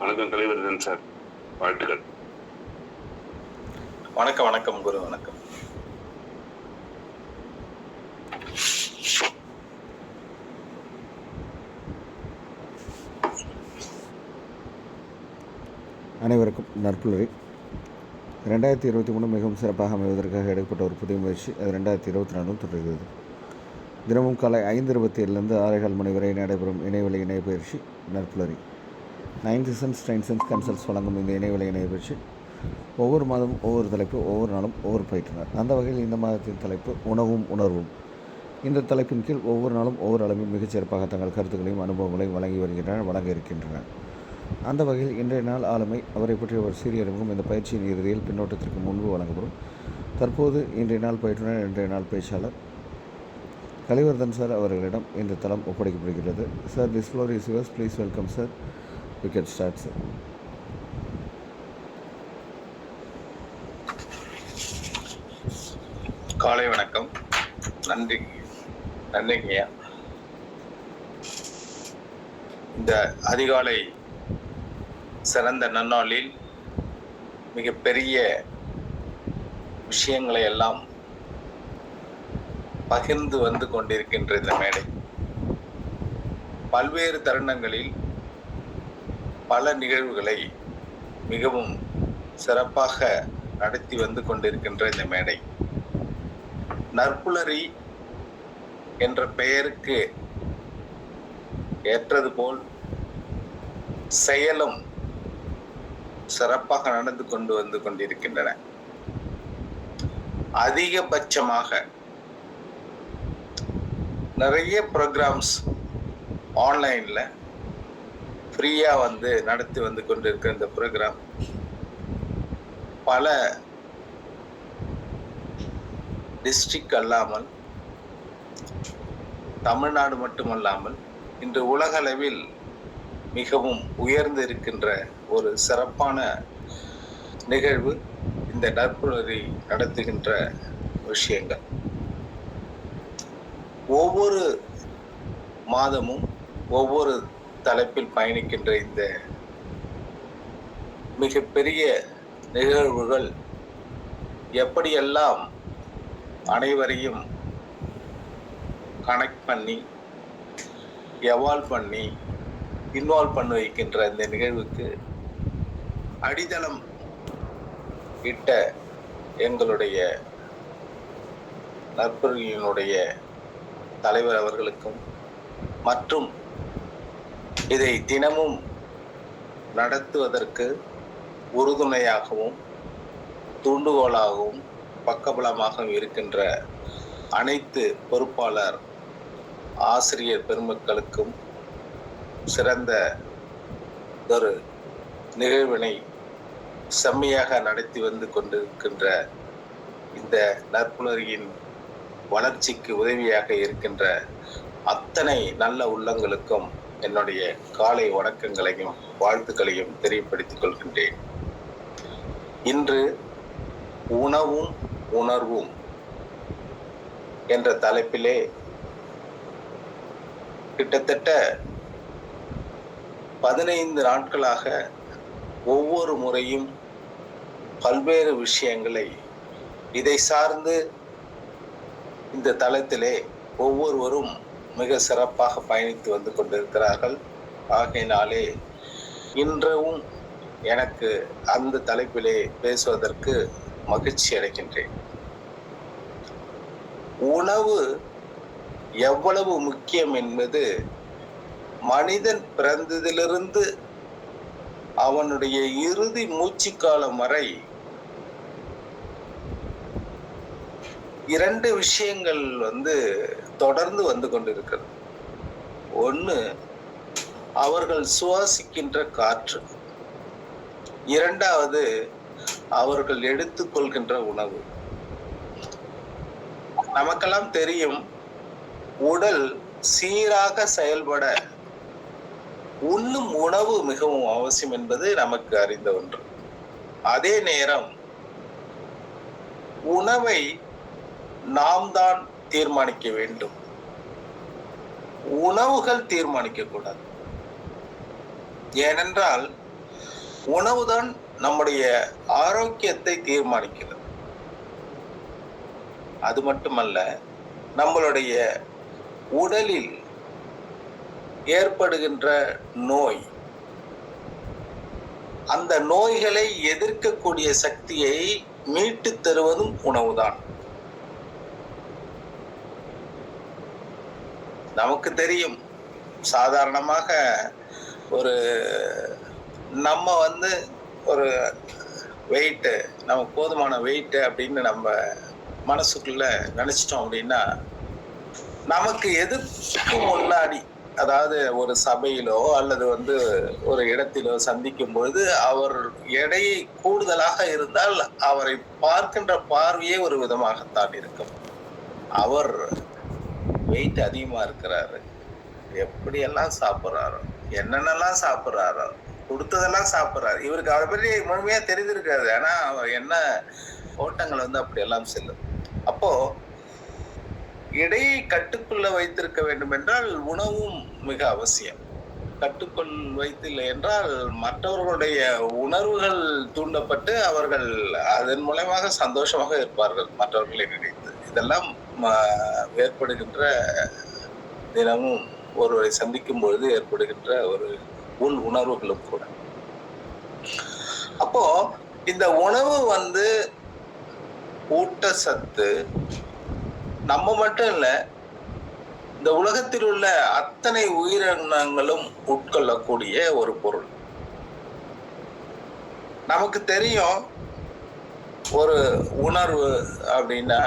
வணக்கம் கலைவர்தன் சார், வாழ்த்துக்கள். வணக்கம் வணக்கம் குரு, வணக்கம். அனைவருக்கும் நற்புலரி. 2023 மிகவும் சிறப்பாக அமைவதற்காக எடுக்கப்பட்ட ஒரு புதிய முயற்சி. அது 2024 தொடர்கிறது. தினமும் காலை 5:27 6:15 மணி வரை நடைபெறும் இணையவழி இணையப்பயிற்சி நற்புலரி. 9 சென்ஸ் ட்ரைன் சென்ஸ் கன்சல்ட்ஸ் வழங்கும் இந்த இணையவழி இணையப்பயிற்சி ஒவ்வொரு மாதமும் ஒவ்வொரு தலைப்பு, ஒவ்வொரு நாளும் ஒவ்வொரு பயிற்றுனர். அந்த வகையில் இந்த மாதத்தின் தலைப்பு உணவும் உணர்வும். இந்த தலைப்பின் கீழ் ஒவ்வொரு நாளும் ஒவ்வொரு அளவில் மிகச்சிறப்பாக தங்கள் கருத்துக்களையும் அனுபவங்களையும் வழங்க இருக்கின்றனர். அந்த வகையில் இன்றைய நாள் ஆளுமை, அவரை பற்றிய ஒரு சிறிய அறிமுகம் இந்த பயிற்சியின் இறுதியில் பின்னோட்டத்திற்கு முன்பு வழங்கப்படும். தற்போது இன்றைய நாள் பயிற்றுனர், இன்றைய நாள் பேச்சாளர் கலைவர்தன் சார் அவர்களிடம் இந்த தளம் ஒப்படைக்கப்படுகிறது. Sir, this floor is yours. Please welcome sir. We can start sir. காலை வணக்கம். நன்றிங்கய்யா. இந்த அதிகாலை சிறந்த நன்னாளில் மிகப்பெரிய விஷயங்களை எல்லாம் பகிர்ந்து வந்து கொண்டிருக்கின்ற இந்த மேடை, பல்வேறு தருணங்களில் பல நிகழ்வுகளை மிகவும் சிறப்பாக நடத்தி வந்து கொண்டிருக்கின்ற இந்த மேடை, நற்புலரி என்ற பெயருக்கு ஏற்றது போல் செயலும் சிறப்பாக நடந்து கொண்டு வந்து கொண்டிருக்கின்றன. அதிகபட்சமாக நிறைய ப்ரோக்ராம்ஸ் ஆன்லைன்ல ஃப்ரீயா வந்து நடத்தி வந்து கொண்டிருக்கிற இந்த ப்ரோக்ராம் பல டிஸ்ட்ரிக்ட் அல்லாமல், தமிழ்நாடு மட்டுமல்லாமல் இன்று உலகளவில் மிகவும் உயர்ந்து இருக்கின்ற ஒரு சிறப்பான நிகழ்வு இந்த நற்புலரி நடத்துகின்ற விஷயங்கள். ஒவ்வொரு மாதமும் ஒவ்வொரு தலைப்பில் பயணிக்கின்ற இந்த மிகப்பெரிய நிகழ்வுகள் எப்படியெல்லாம் அனைவரையும் கனெக்ட் பண்ணி, எவால்வ் பண்ணி, இன்வால்வ் பண்ண வைக்கின்ற இந்த நிகழ்வுக்கு அடித்தளம் இட்ட எங்களுடைய நற்புலரியினுடைய தலைவர் அவர்களுக்கும், மற்றும் இதை தினமும் நடத்துவதற்கு உறுதுணையாகவும் தூண்டுகோலாகவும் பக்கபலமாக இருக்கின்ற அனைத்து பொறுப்பாளர் ஆசிரியர் பெருமக்களுக்கும் சிறந்த ஒரு நிகழ்வினை செம்மையாக நடத்தி வந்து கொண்டிருக்கின்ற இந்த நற்புலரியின் வளர்ச்சிக்கு உதவியாக இருக்கின்ற அத்தனை நல்ல உள்ளங்களுக்கும் என்னுடைய காலை வணக்கங்களையும் வாழ்த்துக்களையும் தெரியப்படுத்திக் கொள்கின்றேன். இன்று உணவும் உணர்வும் என்ற தலைப்பிலே கிட்டத்தட்ட 15 நாட்களாக ஒவ்வொரு முறையும் பல்வேறு விஷயங்களை இதை சார்ந்து இந்த தளத்திலே ஒவ்வொருவரும் மிக சிறப்பாக பயணித்து வந்து கொண்டிருக்கிறார்கள். ஆகையினாலே இன்றும் எனக்கு அந்த தலைப்பிலே பேசுவதற்கு மகிழ்ச்சி அடைகின்றேன். உணவு எவ்வளவு முக்கியம் என்பது மனிதன் பிறந்ததிலிருந்து அவனுடைய இறுதி மூச்சு காலம் வரை 2 விஷயங்கள் தொடர்ந்து வந்து கொண்டிருக்கிறது. ஒன்று, அவர்கள் சுவாசிக்கின்ற காற்று. 2வது, அவர்கள் எடுத்துக்கொள்கின்ற உணவு. நமக்கெல்லாம் தெரியும், உடல் சீராக செயல்பட உண்ணும் உணவு மிகவும் அவசியம் என்பது நமக்கு அறிந்த ஒன்று. அதே நேரம் உணவை நாம் தான் தீர்மானிக்க வேண்டும், உணவுகள் தீர்மானிக்க கூடாது. ஏனென்றால் உணவுதான் நம்முடைய ஆரோக்கியத்தை தீர்மானிக்கிறது. அது மட்டுமல்ல, நம்மளுடைய உடலில் ஏற்படுகின்ற நோய், அந்த நோய்களை எதிர்க்கக்கூடிய சக்தியை மீட்டு தருவதும் உணவுதான். நமக்கு தெரியும், சாதாரணமாக ஒரு நம்ம ஒரு வெயிட்டு, நமக்கு போதுமான வெயிட்டு அப்படின்னு நம்ம மனசுக்குள்ள நினைச்சிட்டோம் அப்படின்னா, நமக்கு எதுக்கு முன்னாடி, அதாவது ஒரு சபையிலோ அல்லது ஒரு இடத்திலோ சந்திக்கும் பொழுது அவர் எடையை கூடுதலாக இருந்தால் அவரை பார்க்கின்ற பார்வையே ஒரு விதமாகத்தான் இருக்கும். அவர் வெயிட் அதிகமா இருக்கிறாரு, எப்படியெல்லாம் சாப்பிட்றாரோ, என்னென்னலாம் சாப்பிட்றாரோ, கொடுத்ததெல்லாம் சாப்பிட்றாரு, இவருக்கு அவரை பற்றி முழுமையா தெரிஞ்சிருக்காது. ஆனா அவர் என்ன ஓட்டங்கள் அப்படியெல்லாம் செல்லும். அப்போ எடையை கட்டுக்குள்ள வைத்திருக்க வேண்டும் என்றால் உணவும் மிக அவசியம். கட்டுக்குள் வைத்தில்லை என்றால் மற்றவர்களுடைய உணர்வுகள் தூண்டப்பட்டு அவர்கள் அதன் மூலமாக சந்தோஷமாக இருப்பார்கள், மற்றவர்களை நினைத்து. இதெல்லாம் ஏற்படுகின்ற தினமும் ஒருவரை சந்திக்கும் பொழுது ஏற்படுகின்ற ஒரு உள் உணர்வுகளும் கூட. அப்போ இந்த உணவு ஊட்டச்சத்து நம்ம மட்டும் இல்ல, இந்த உலகத்தில் உள்ள அத்தனை உயிரினங்களும் உட்கொள்ளக்கூடிய ஒரு பொருள். நமக்கு தெரியும், ஒரு உணர்வு அப்படின்னா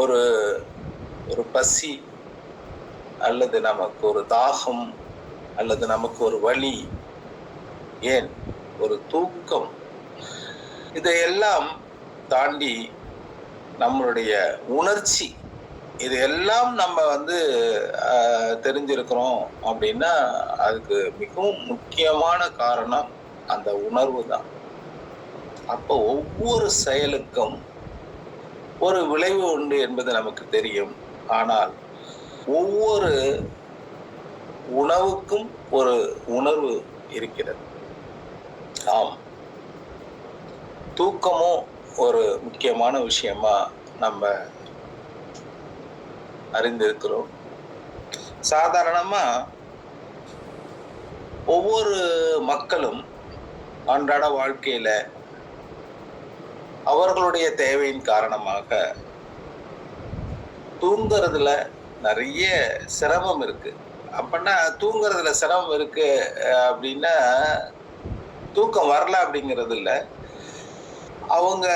ஒரு ஒரு பசி அல்லது நமக்கு ஒரு தாகம் அல்லது நமக்கு ஒரு வலி, ஏன் ஒரு தூக்கம், இதையெல்லாம் தாண்டி நம்மளுடைய உணர்ச்சி, இதையெல்லாம் நம்ம தெரிஞ்சிருக்கிறோம் அப்படின்னா அதுக்கு மிகவும் முக்கியமான காரணம் அந்த உணர்வு தான். அப்போ ஒவ்வொரு செயலுக்கும் ஒரு விளைவு உண்டு என்பது நமக்கு தெரியும். ஆனால் ஒவ்வொரு உணவுக்கும் ஒரு உணர்வு இருக்கிறது. ஆம், தூக்கமும் ஒரு முக்கியமான விஷயமா நம்ம அறிந்திருக்கிறோம். சாதாரணமா ஒவ்வொரு மக்களும் அன்றாட வாழ்க்கையில அவர்களுடைய தேவையின் காரணமாக தூங்குறதுல நிறைய சிரமம் இருக்கு. அப்படின்னா தூங்குறதுல சிரமம் இருக்கு அப்படின்னா தூக்கம் வரல அப்படிங்கிறது இல்லை, அவங்க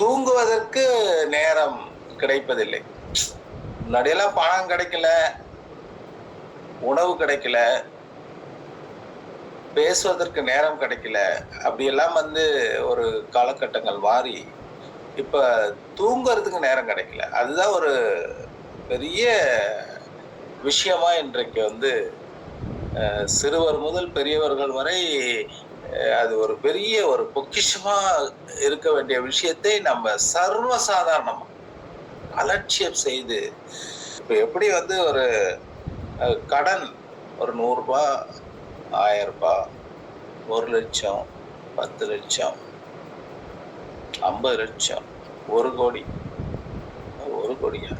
தூங்குவதற்கு நேரம் கிடைப்பதில்லை. முன்னாடியெல்லாம் பணம் கிடைக்கல, உணவு கிடைக்கல, பேசுவதற்கு நேரம் கிடைக்கல, அப்படியெல்லாம் ஒரு காலகட்டங்கள் மாறி இப்ப தூங்குறதுக்கு நேரம் கிடைக்கல. அதுதான் ஒரு பெரிய விஷயமா இன்றைக்கு சிறுவர் முதல் பெரியவர்கள் வரை அது ஒரு பெரிய ஒரு பொக்கிஷமா இருக்க வேண்டிய விஷயத்தை நம்ம சர்வசாதாரணமா அலட்சியம் செய்து, இப்ப எப்படி ஒரு கடன், ஒரு 100 ரூபாய், 1000 ரூபாய், 1 லட்சம், 10 லட்சம், 50 லட்சம், 1 கோடி, 1 கோடியா,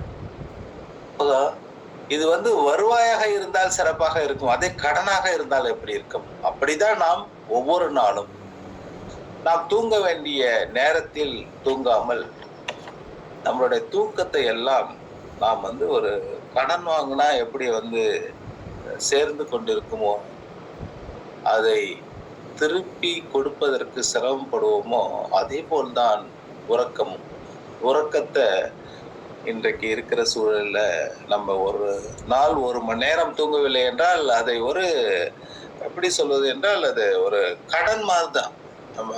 இது வருவாயாக இருந்தால் சிறப்பாக இருக்கும், அதே கடனாக இருந்தால் எப்படி இருக்கும்? அப்படிதான் நாம் ஒவ்வொரு நாளும் நாம் தூங்க வேண்டிய நேரத்தில் தூங்காமல் நம்மளுடைய தூக்கத்தை எல்லாம் நாம் ஒரு கடன் வாங்கினா எப்படி சேர்ந்து கொண்டிருக்குமோ, அதை திருப்பி கொடுப்பதற்கு சிரமப்படுவோமோ, அதே போல்தான் உறக்கமும். உறக்கத்தை இன்றைக்கு இருக்கிற சூழல்ல நம்ம ஒரு நாள் 1 மணி நேரம் தூங்கவில்லை என்றால் அதை எப்படி சொல்வது என்றால் அது ஒரு கடன் மாதிரி தான். நம்ம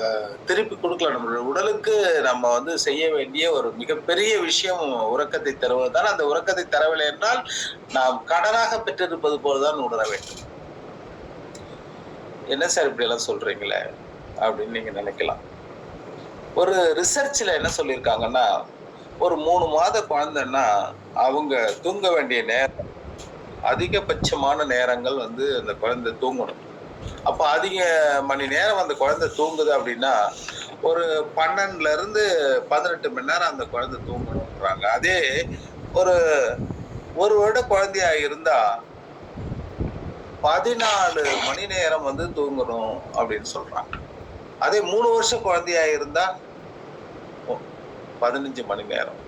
திருப்பி கொடுக்கலாம். நம்மளுடைய உடலுக்கு நம்ம செய்ய வேண்டிய ஒரு மிகப்பெரிய விஷயம் உறக்கத்தை தருவதுதான். அந்த உறக்கத்தை தரவில்லை என்றால் நாம் கடனாக பெற்றிருப்பது போலதான் உணர வேண்டும். என்ன சார் இப்படி எல்லாம் சொல்றீங்களே அப்படின்னு நீங்க நினைக்கலாம். ஒரு ரிசர்ச்ல என்ன சொல்லியிருக்காங்கன்னா, ஒரு 3 மாத குழந்தைன்னா அவங்க தூங்க வேண்டிய நேரம் அதிகபட்சமான நேரங்கள் வந்து அந்த குழந்தை தூங்கணும். அப்ப அதிக மணி நேரம் அந்த குழந்தை தூங்குது அப்படின்னா ஒரு 12ல இருந்து 18 மணி நேரம் அந்த குழந்தை தூங்கணும்ன்றாங்க. அதே ஒரு ஒரு வருட குழந்தையா இருந்தா 14 மணி நேரம் வந்து தூங்கணும் அப்படின்னு சொல்றாங்க. அதே 3 வருஷம் குழந்தையா இருந்தா 15 மணி நேரம்.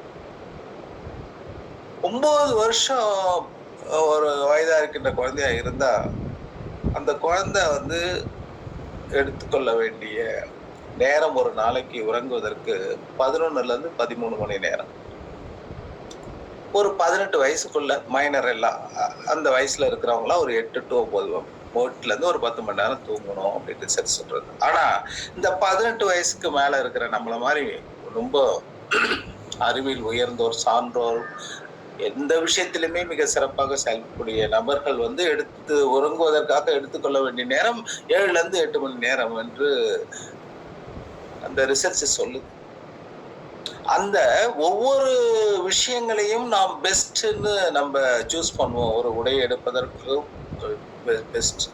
9 வருஷம் ஒரு வயதா இருக்கின்ற குழந்தையா இருந்தா அந்த குழந்தை வந்து எடுத்துக்கொள்ள வேண்டிய நேரம் ஒரு நாளைக்கு உறங்குவதற்கு 11ல இருந்து 13 மணி நேரம். ஒரு 18 வயசுக்குள்ள மைனர் எல்லாம் அந்த வயசுல இருக்கிறவங்களாம் ஒரு 8 to 9 இருந்து ஒரு 10 மணி நேரம் தூங்கணும் அப்படின்னு சரி சொல்றது. ஆனா இந்த 18 வயசுக்கு மேல இருக்கிற நம்மள மாதிரி ரொம்ப அறிவில் உயர்ந்தோர், சான்றோர், எந்த விஷயத்திலுமே மிக சிறப்பாக செயல்படக்கூடிய நபர்கள் வந்து எடுத்து உறங்குவதற்காக எடுத்துக்கொள்ள வேண்டிய நேரம் 7ல இருந்து 8 மணி நேரம் என்று அந்த ரிசர்ச் சொல்லுது. அந்த ஒவ்வொரு விஷயங்களையும் நாம் பெஸ்ட்னு நம்ம சூஸ் பண்ணுவோம். ஒரு உடை எடுப்பதற்கு பெஸ்ட்,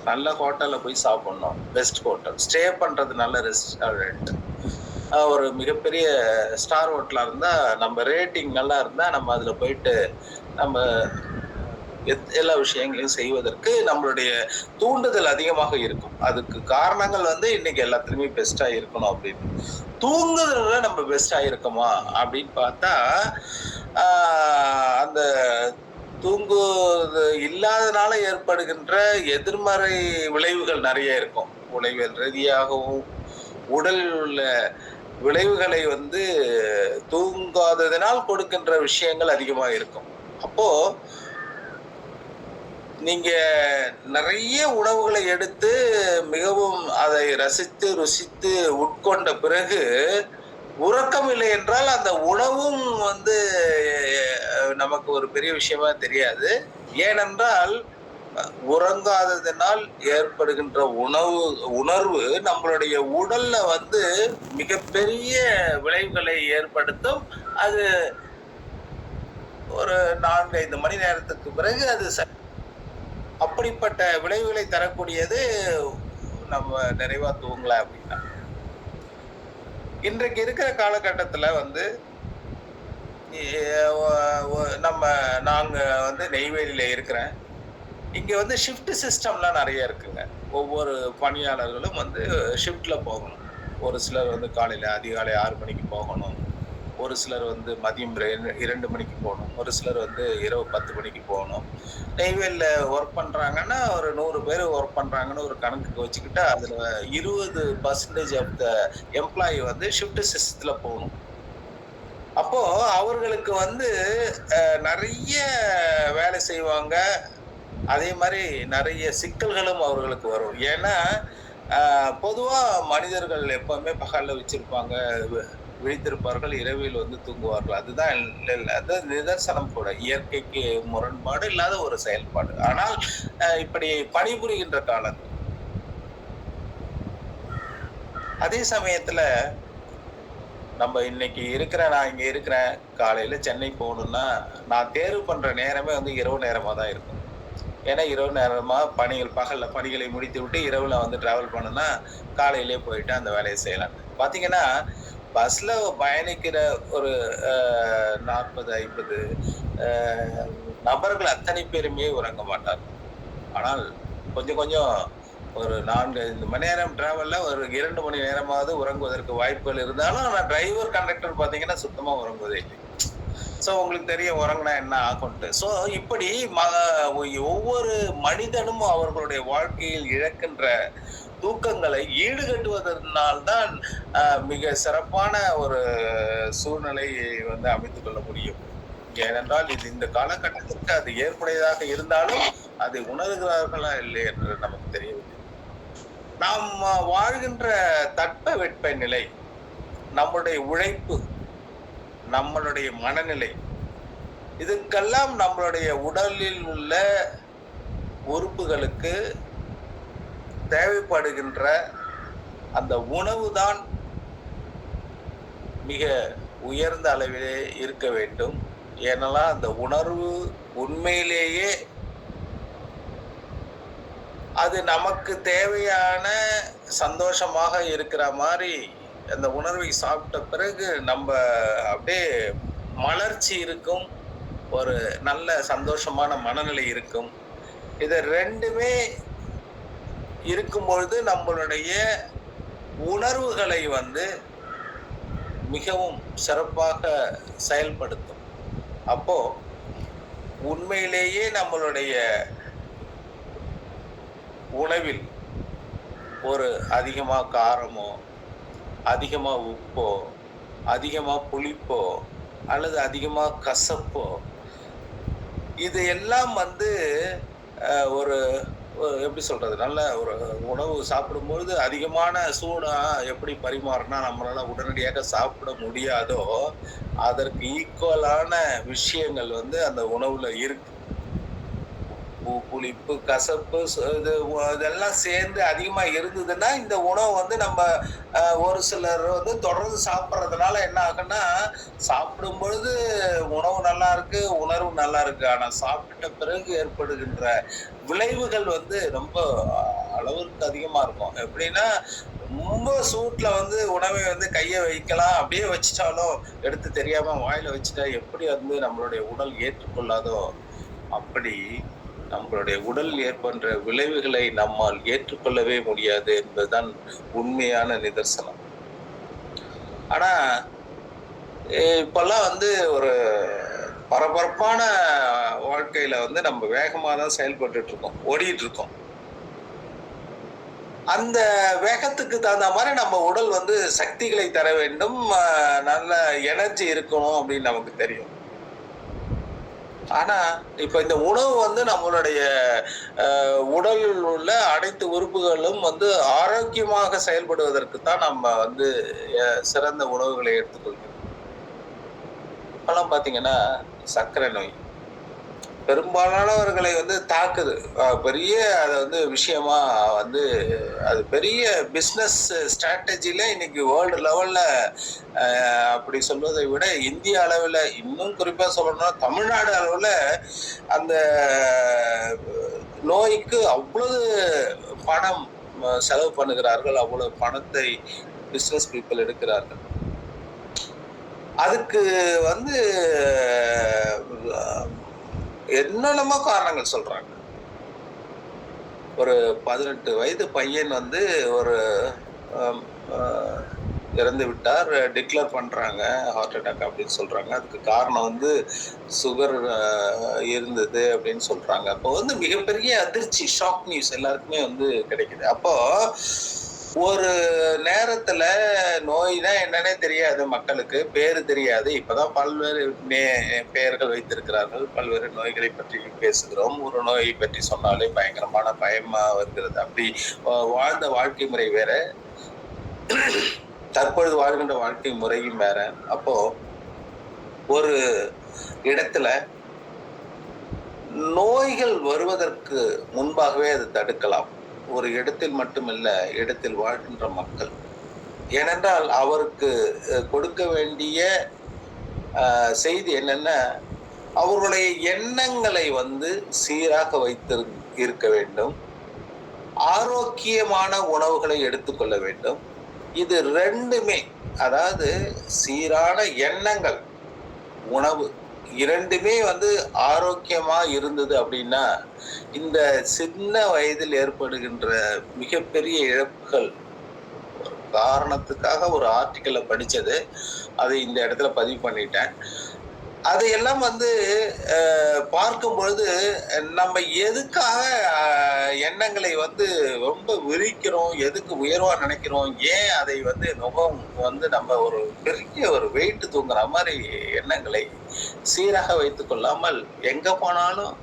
நல்ல ஹோட்டல்ல போய் சாப்பிடணும், பெஸ்ட் ஹோட்டல், ஸ்டே பண்றது நல்ல ரெஸ்டாரண்ட், ஒரு மிகப்பெரிய ஸ்டார் ஹோட்டலா இருந்தா நம்ம ரேட்டிங் நல்லா இருந்தா நம்ம அதுல போயிட்டு நம்ம எல்லா விஷயங்களையும் செய்வதற்கு நம்மளுடைய தூண்டுதல் அதிகமாக இருக்கும். அதுக்கு காரணங்கள் வந்து இன்னைக்கு எல்லாத்துலயுமே பெஸ்டா இருக்கணும் அப்படின்னு. தூங்குதல்ல நம்ம பெஸ்டா இருக்கோமா அப்படின்னு பார்த்தா அந்த தூங்குவது இல்லாதனால ஏற்படுகின்ற எதிர்மறை விளைவுகள் நிறைய இருக்கும். உளவியல் ரீதியாகவும் உடலில் உள்ள விளைவுகளை வந்து தூங்காததினால் கொடுக்கின்ற விஷயங்கள் அதிகமா இருக்கும். அப்போ நீங்க நிறைய உணவுகளை எடுத்து மிகவும் அதை ரசித்து ருசித்து உட்கொண்ட பிறகு உறக்கம் இல்லை என்றால் அந்த உணவும் வந்து நமக்கு ஒரு பெரிய விஷயமா தெரியாது. ஏனென்றால் உறங்காததினால் ஏற்படுகின்ற உணர்வு நம்மளுடைய உடல்ல வந்து மிகப்பெரிய விளைவுகளை ஏற்படுத்தும். அது ஒரு 4-5 மணி நேரத்துக்கு பிறகு அது அப்படிப்பட்ட விளைவுகளை தரக்கூடியது நம்ம நிறைவா தூங்கல அப்படின்னா. இன்றைக்கு இருக்கிற காலகட்டத்துல வந்து நாங்க வந்து நெய்வேலியில இருக்கிறேன். இங்க வந்து ஷிஃப்ட் சிஸ்டம்லாம் நிறைய இருக்குங்க. ஒவ்வொரு பணியாளர்களும் வந்து ஷிஃப்ட்ல போகணும். ஒரு சிலர் வந்து காலையில அதிகாலை 6 மணிக்கு போகணும், ஒரு சிலர் வந்து மதியம் 2 மணிக்கு போகணும், ஒரு சிலர் வந்து இரவு 10 மணிக்கு போகணும். நெய்வேலியில ஒர்க் பண்றாங்கன்னா ஒரு 100 பேர் ஒர்க் பண்றாங்கன்னு ஒரு கணக்குக்கு வச்சுக்கிட்டா அதுல 20% ஆஃப் த எம்ப்ளாயி வந்து ஷிஃப்ட் சிஸ்டத்துல போகணும். அப்போ அவர்களுக்கு வந்து நிறைய வேலை செய்வாங்க. அதே மாதிரி நிறைய சிக்கல்களும் அவர்களுக்கு வரும். ஏன்னா பொதுவா மனிதர்கள் எப்பவுமே பகல்ல வச்சிருப்பாங்க, விழித்திருப்பார்கள், இரவில் வந்து தூங்குவார்கள். அதுதான் அது நிதர்சனம் கூட, இயற்கைக்கு முரண்பாடு இல்லாத ஒரு செயல்பாடு. ஆனால் இப்படி பணிபுரிகின்ற காலத்தில் அதே சமயத்துல நம்ம இன்னைக்கு நான் இங்க இருக்கிறேன், காலையில சென்னை போகணும்னா நான் தேர்வு பண்ற நேரமே வந்து இரவு நேரமா தான் இருக்கும். ஏன்னா இரவு நேரமா பகல்ல பணிகளை முடித்து விட்டு இரவுல வந்து டிராவல் பண்ணணும்னா காலையிலே போயிட்டு அந்த வேலையை செய்யலாம். பாத்தீங்கன்னா பஸ்ல பயணிக்கிற ஒரு 40-50 நபர்கள் அத்தனை பேருமே உறங்க மாட்டார்கள். ஆனால் கொஞ்சம் ஒரு 4-5 மணி நேரம் டிராவல்ல ஒரு 2 மணி நேரமாவது உறங்குவதற்கு வாய்ப்புகள் இருந்தாலும், ஆனா டிரைவர் கண்டக்டர் பாத்தீங்கன்னா சுத்தமா உறங்குவதே இல்லை. சோ உங்களுக்கு தெரியும் உறங்கினா என்ன ஆகும்ட்டு. சோ இப்படி ஒவ்வொரு மனிதனும் அவர்களுடைய வாழ்க்கையில் இழக்கின்ற தூக்கங்களை ஈடுகட்டுவதனால்தான் மிக சிறப்பான ஒரு சூழ்நிலையை வந்து அமைத்துக் கொள்ள முடியும். ஏனென்றால் இது இந்த காலகட்டத்திற்கு அது ஏற்புடையதாக இருந்தாலும் அதை உணர்கிறார்களா இல்லை என்று நமக்கு தெரியவில்லை. நாம் வாழ்கின்ற தட்பவெட்ப நிலை, நம்முடைய உழைப்பு, நம்மளுடைய மனநிலை, இதுக்கெல்லாம் நம்மளுடைய உடலில் உள்ள உறுப்புகளுக்கு தேவைப்படுகின்ற அந்த உணவு தான் மிக உயர்ந்த அளவிலே இருக்க வேண்டும். ஏனெல்லாம் அந்த உணர்வு உண்மையிலேயே அது நமக்கு தேவையான சந்தோஷமாக இருக்கிற மாதிரி அந்த உணர்வை சாப்பிட்ட பிறகு நம்ம அப்படியே மலர்ச்சி இருக்கும், ஒரு நல்ல சந்தோஷமான மனநிலை இருக்கும். இது ரெண்டுமே இருக்கும் பொழுது நம்மளுடைய உணர்வுகளை வந்து மிகவும் சிறப்பாக செயல்படுத்தும். அப்போ உண்மையிலேயே நம்மளுடைய உணவில் ஒரு அதிகமா காரமோ, அதிகமா உப்போ, அதிகமா புளிப்போ அல்லது அதிகமா கசப்போ, இது எல்லாம் வந்து ஒரு எப்படி சொல்றது, நல்ல ஒரு உணவு சாப்பிடும்பொழுது அதிகமான சூடா எப்படி பரிமாறினா நம்மளால உடனடியாக சாப்பிட முடியாதோ, அதற்கு ஈக்குவலான விஷயங்கள் வந்து அந்த உணவுல இருக்கு. உப்பு, புளிப்பு, கசப்பு இதெல்லாம் சேர்ந்து அதிகமா இருந்ததுன்னா இந்த உணவு வந்து நம்ம ஒரு சிலர் வந்து தொடர்ந்து சாப்பிட்றதுனால என்ன ஆகுன்னா, சாப்பிடும் பொழுது உணவு நல்லா இருக்கு, உணர்வு நல்லா இருக்கு. ஆனா சாப்பிட்ட பிறகு ஏற்படுகின்ற விளைவுகள் வந்து ரொம்ப அளவுக்கு அதிகமா இருக்கும். எப்படின்னா, ரொம்ப சூட்ல வந்து உணவை வந்து கையை வைக்கலாம், அப்படியே வச்சுட்டாலும் எடுத்து தெரியாம வாயில வச்சுட்டா எப்படி வந்து நம்மளுடைய உடல் ஏற்றுக்கொள்ளாதோ, அப்படி நம்மளுடைய உடல் ஏற்படுற விளைவுகளை நம்மால் ஏற்றுக்கொள்ளவே முடியாது என்பதுதான் உண்மையான நிதர்சனம். ஆனா இப்பெல்லாம் வந்து ஒரு பரபரப்பான வாழ்க்கையில வந்து நம்ம வேகமா தான் செயல்பட்டுட்டு இருக்கோம், ஓடிட்டு இருக்கோம். அந்த வேகத்துக்கு தகுந்த மாதிரி நம்ம உடல் வந்து சக்திகளை தர வேண்டும், நல்ல எனர்ஜி இருக்கணும் அப்படின்னு நமக்கு தெரியும். ஆனா இப்ப இந்த உணவு வந்து நம்மளுடைய உடலில் உள்ள அனைத்து உறுப்புகளும் வந்து ஆரோக்கியமாக செயல்படுவதற்கு தான் நம்ம வந்து சிறந்த உணவுகளை எடுத்துக்கொள்கிறோம். இப்பெல்லாம் பாத்தீங்கன்னா சர்க்கரை நோய் பெரும்பாலானவர்களை வந்து தாக்குது. பெரிய அதை வந்து விஷயமா வந்து அது பெரிய பிஸ்னஸ் ஸ்ட்ராட்டஜில இன்னைக்கு வேர்ல்டு லெவல்ல அப்படி சொல்வதை விட இந்திய அளவில், இன்னும் குறிப்பா சொல்லணும்னா தமிழ்நாடு அளவில் அந்த நோய்க்கு அவ்வளவு பணம் செலவு பண்ணுகிறார்கள், அவ்வளவு பணத்தை பிஸ்னஸ் பீப்புள் எடுக்கிறார்கள். அதுக்கு வந்து என்னென்னமோ காரணங்கள் சொல்றாங்க. ஒரு 18 வயது பையன் வந்து ஒரு இறந்து விட்டார், டிக்ளேர் பண்றாங்க ஹார்ட் அட்டாக் அப்படின்னு சொல்றாங்க. அதுக்கு காரணம் வந்து சுகர் இருந்தது அப்படின்னு சொல்றாங்க. அப்போ வந்து மிகப்பெரிய அதிர்ச்சி, ஷாக் நியூஸ் எல்லாருக்குமே வந்து கிடைக்குது. அப்போ ஒரு நேரத்துல நோய்னா என்னன்னே தெரியாது, மக்களுக்கு பேரு தெரியாது. இப்பதான் பல்வேறு பெயர்கள் வைத்திருக்கிறார்கள், பல்வேறு நோய்களை பற்றி பேசுகிறோம். ஒரு நோயை பற்றி சொன்னாலே பயங்கரமான பயமா வருகிறது. அப்படி வாழ்ந்த வாழ்க்கை முறை வேற, தற்பொழுது வாழ்கின்ற வாழ்க்கை முறையும் வேற. அப்போ ஒரு இடத்துல நோய்கள் வருவதற்கு முன்பாகவே அது தடுக்கலாம். ஒரு இடத்தில் மட்டுமல்ல, இடத்தில் வாழ்கின்ற மக்கள். ஏனென்றால் அவருக்கு கொடுக்க வேண்டிய செய்தி என்னன்னா, அவர்களுடைய எண்ணங்களை வந்து சீராக வைத்து இருக்க வேண்டும், ஆரோக்கியமான உணவுகளை எடுத்துக்கொள்ள வேண்டும். இது ரெண்டுமே, அதாவது சீரான எண்ணங்கள், உணவு இரண்டுமே வந்து ஆரோக்கியமா இருந்தது அப்படின்னா, இந்த சின்ன வயதில் ஏற்படுகின்ற மிகப்பெரிய இழப்புகள், ஒரு காரணத்துக்காக ஒரு ஆர்டிக்கல்ல படிச்சது, அதை இந்த இடத்துல பதிவு பண்ணிட்டேன். அதையெல்லாம் வந்து பார்க்கும் பொழுது நம்ம எதுக்காக எண்ணங்களை வந்து ரொம்ப விரிக்கிறோம், எதுக்கு உயர்வா நினைக்கிறோம், ஏன் அதை வந்து நுகம் வந்து நம்ம ஒரு பெரிய ஒரு வெயிட் தூங்குற மாதிரி எண்ணங்களை சீராக வைத்துக் கொள்ளாமல் எங்க போனாலும்